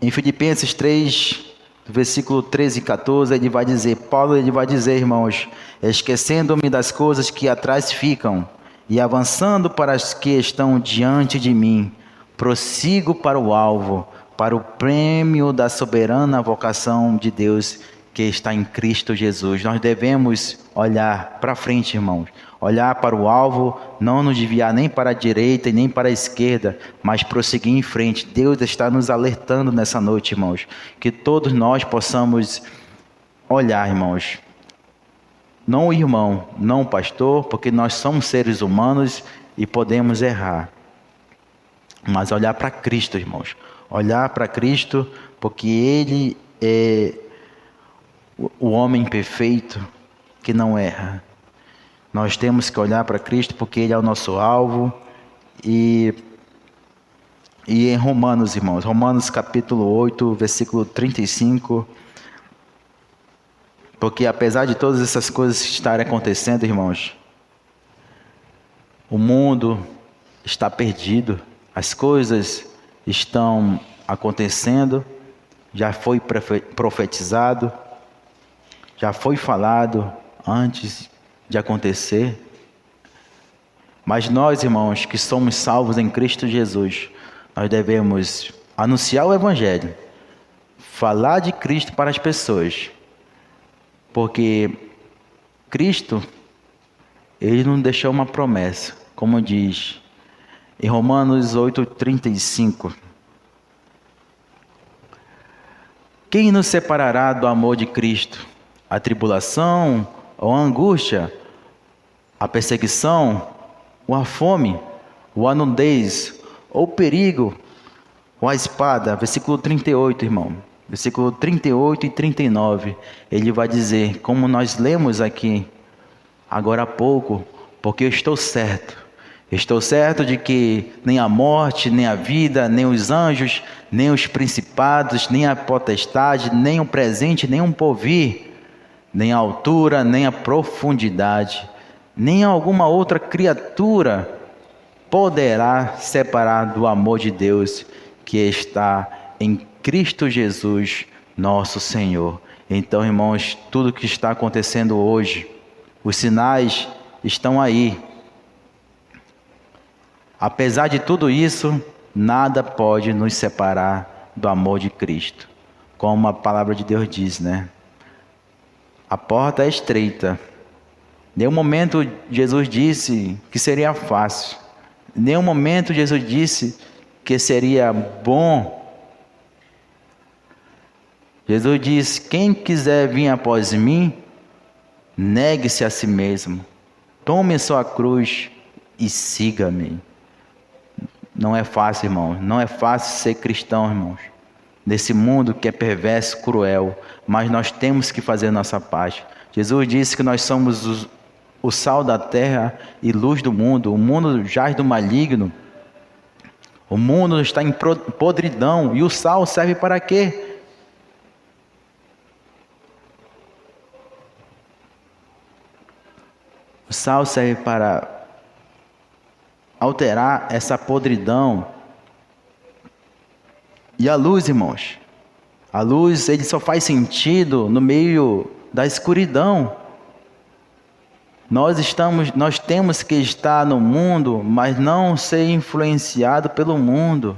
Em Filipenses 3, versículo 13 e 14, Paulo vai dizer, irmãos, esquecendo-me das coisas que atrás ficam e avançando para as que estão diante de mim, prossigo para o alvo, para o prêmio da soberana vocação de Deus que está em Cristo Jesus. Nós devemos olhar para frente, irmãos. Olhar para o alvo, não nos desviar nem para a direita e nem para a esquerda, mas prosseguir em frente. Deus está nos alertando nessa noite, irmãos, que todos nós possamos olhar, irmãos. Não o irmão, não o pastor, porque nós somos seres humanos e podemos errar. Mas olhar para Cristo, irmãos. Olhar para Cristo, porque Ele é o homem perfeito que não erra. Nós temos que olhar para Cristo porque Ele é o nosso alvo. E em Romanos, irmãos, Romanos capítulo 8, versículo 35. Porque apesar de todas essas coisas estarem acontecendo, irmãos, o mundo está perdido. As coisas estão acontecendo, já foi profetizado, já foi falado antes de acontecer. Mas nós, irmãos, que somos salvos em Cristo Jesus, nós devemos anunciar o Evangelho, falar de Cristo para as pessoas, porque Cristo, Ele nos deixou uma promessa, como diz em Romanos 8:35. Quem nos separará do amor de Cristo? A tribulação ou a angústia? A perseguição? Ou a fome? Ou a nudez? Ou o perigo? Ou a espada? Versículo 38, irmão. Versículo 38 e 39. Ele vai dizer, como nós lemos aqui, agora há pouco, porque eu estou certo. Estou certo de que nem a morte, nem a vida, nem os anjos, nem os principados, nem a potestade, nem o presente, nem o porvir, nem a altura, nem a profundidade, nem alguma outra criatura poderá separar do amor de Deus que está em Cristo Jesus, nosso Senhor. Então, irmãos, tudo que está acontecendo hoje, os sinais estão aí. Apesar de tudo isso, nada pode nos separar do amor de Cristo. Como a palavra de Deus diz, né? A porta é estreita. Em nenhum momento Jesus disse que seria fácil. Em nenhum momento Jesus disse que seria bom. Jesus diz, quem quiser vir após mim, negue-se a si mesmo. Tome sua cruz e siga-me. Não é fácil, irmãos. Não é fácil ser cristão, irmãos. Nesse mundo que é perverso, cruel. Mas nós temos que fazer a nossa parte. Jesus disse que nós somos o sal da terra e luz do mundo. O mundo jaz do maligno. O mundo está em podridão. E o sal serve para quê? O sal serve para alterar essa podridão. E a luz, irmãos, a luz, ele só faz sentido no meio da escuridão. Nós temos que estar no mundo, mas não ser influenciado pelo mundo.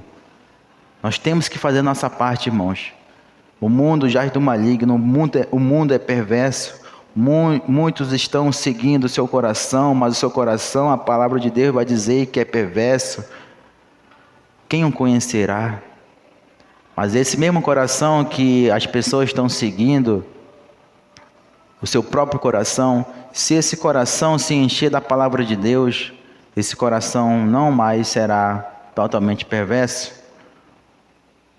Nós temos que fazer nossa parte, irmãos. O mundo jaz do maligno, o mundo é perverso. Muitos estão seguindo o seu coração, mas o seu coração, a palavra de Deus vai dizer que é perverso. Quem o conhecerá? Mas esse mesmo coração que as pessoas estão seguindo, o seu próprio coração, se esse coração se encher da palavra de Deus, esse coração não mais será totalmente perverso,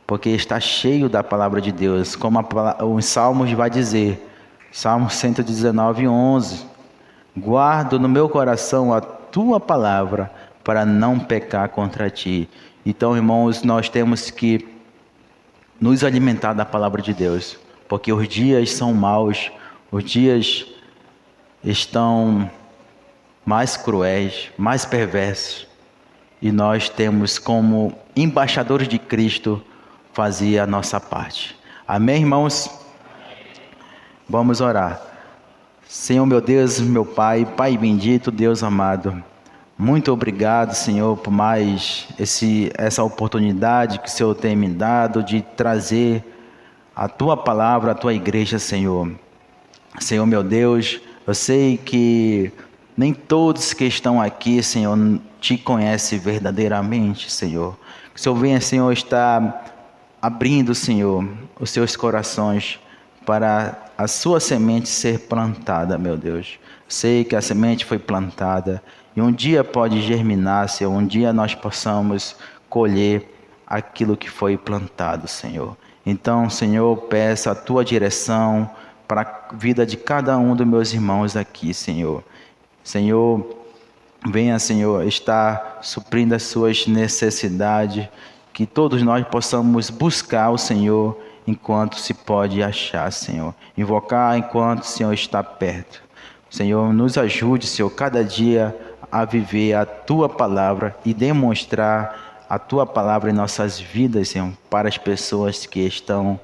porque está cheio da palavra de Deus, como os Salmos vai dizer. Salmo 119, 11. Guardo no meu coração a tua palavra para não pecar contra ti. Então, irmãos, nós temos que nos alimentar da palavra de Deus, porque os dias são maus, os dias estão mais cruéis, mais perversos, e nós temos como embaixadores de Cristo fazer a nossa parte. Amém, irmãos? Vamos orar. Senhor meu Deus, meu Pai, Pai bendito, Deus amado, Muito obrigado, Senhor, por mais essa oportunidade que o Senhor tem me dado de trazer a Tua palavra, a Tua igreja, Senhor. Senhor, meu Deus, eu sei que nem todos que estão aqui, Senhor, Te conhecem verdadeiramente, Senhor. Que o Senhor venha, Senhor, estar abrindo, Senhor, os seus corações para a sua semente ser plantada, meu Deus. Sei que a semente foi plantada e um dia pode germinar, Senhor. Um dia nós possamos colher aquilo que foi plantado, Senhor. Então, Senhor, peço a Tua direção para a vida de cada um dos meus irmãos aqui, Senhor. Senhor, venha, Senhor, estar suprindo as suas necessidades, que todos nós possamos buscar o Senhor enquanto se pode achar, Senhor. Invocar enquanto o Senhor está perto. Senhor, nos ajude, Senhor, cada dia a viver a Tua palavra e demonstrar a Tua palavra em nossas vidas, Senhor, para as pessoas que estão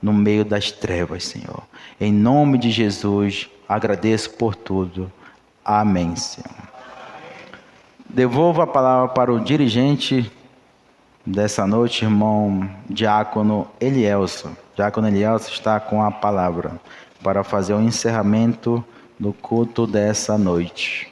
no meio das trevas, Senhor. Em nome de Jesus, agradeço por tudo. Amém, Senhor. Devolvo a palavra para o dirigente dessa noite, irmão Diácono Elielson. Diácono Elielson está com a palavra para fazer o encerramento do culto dessa noite.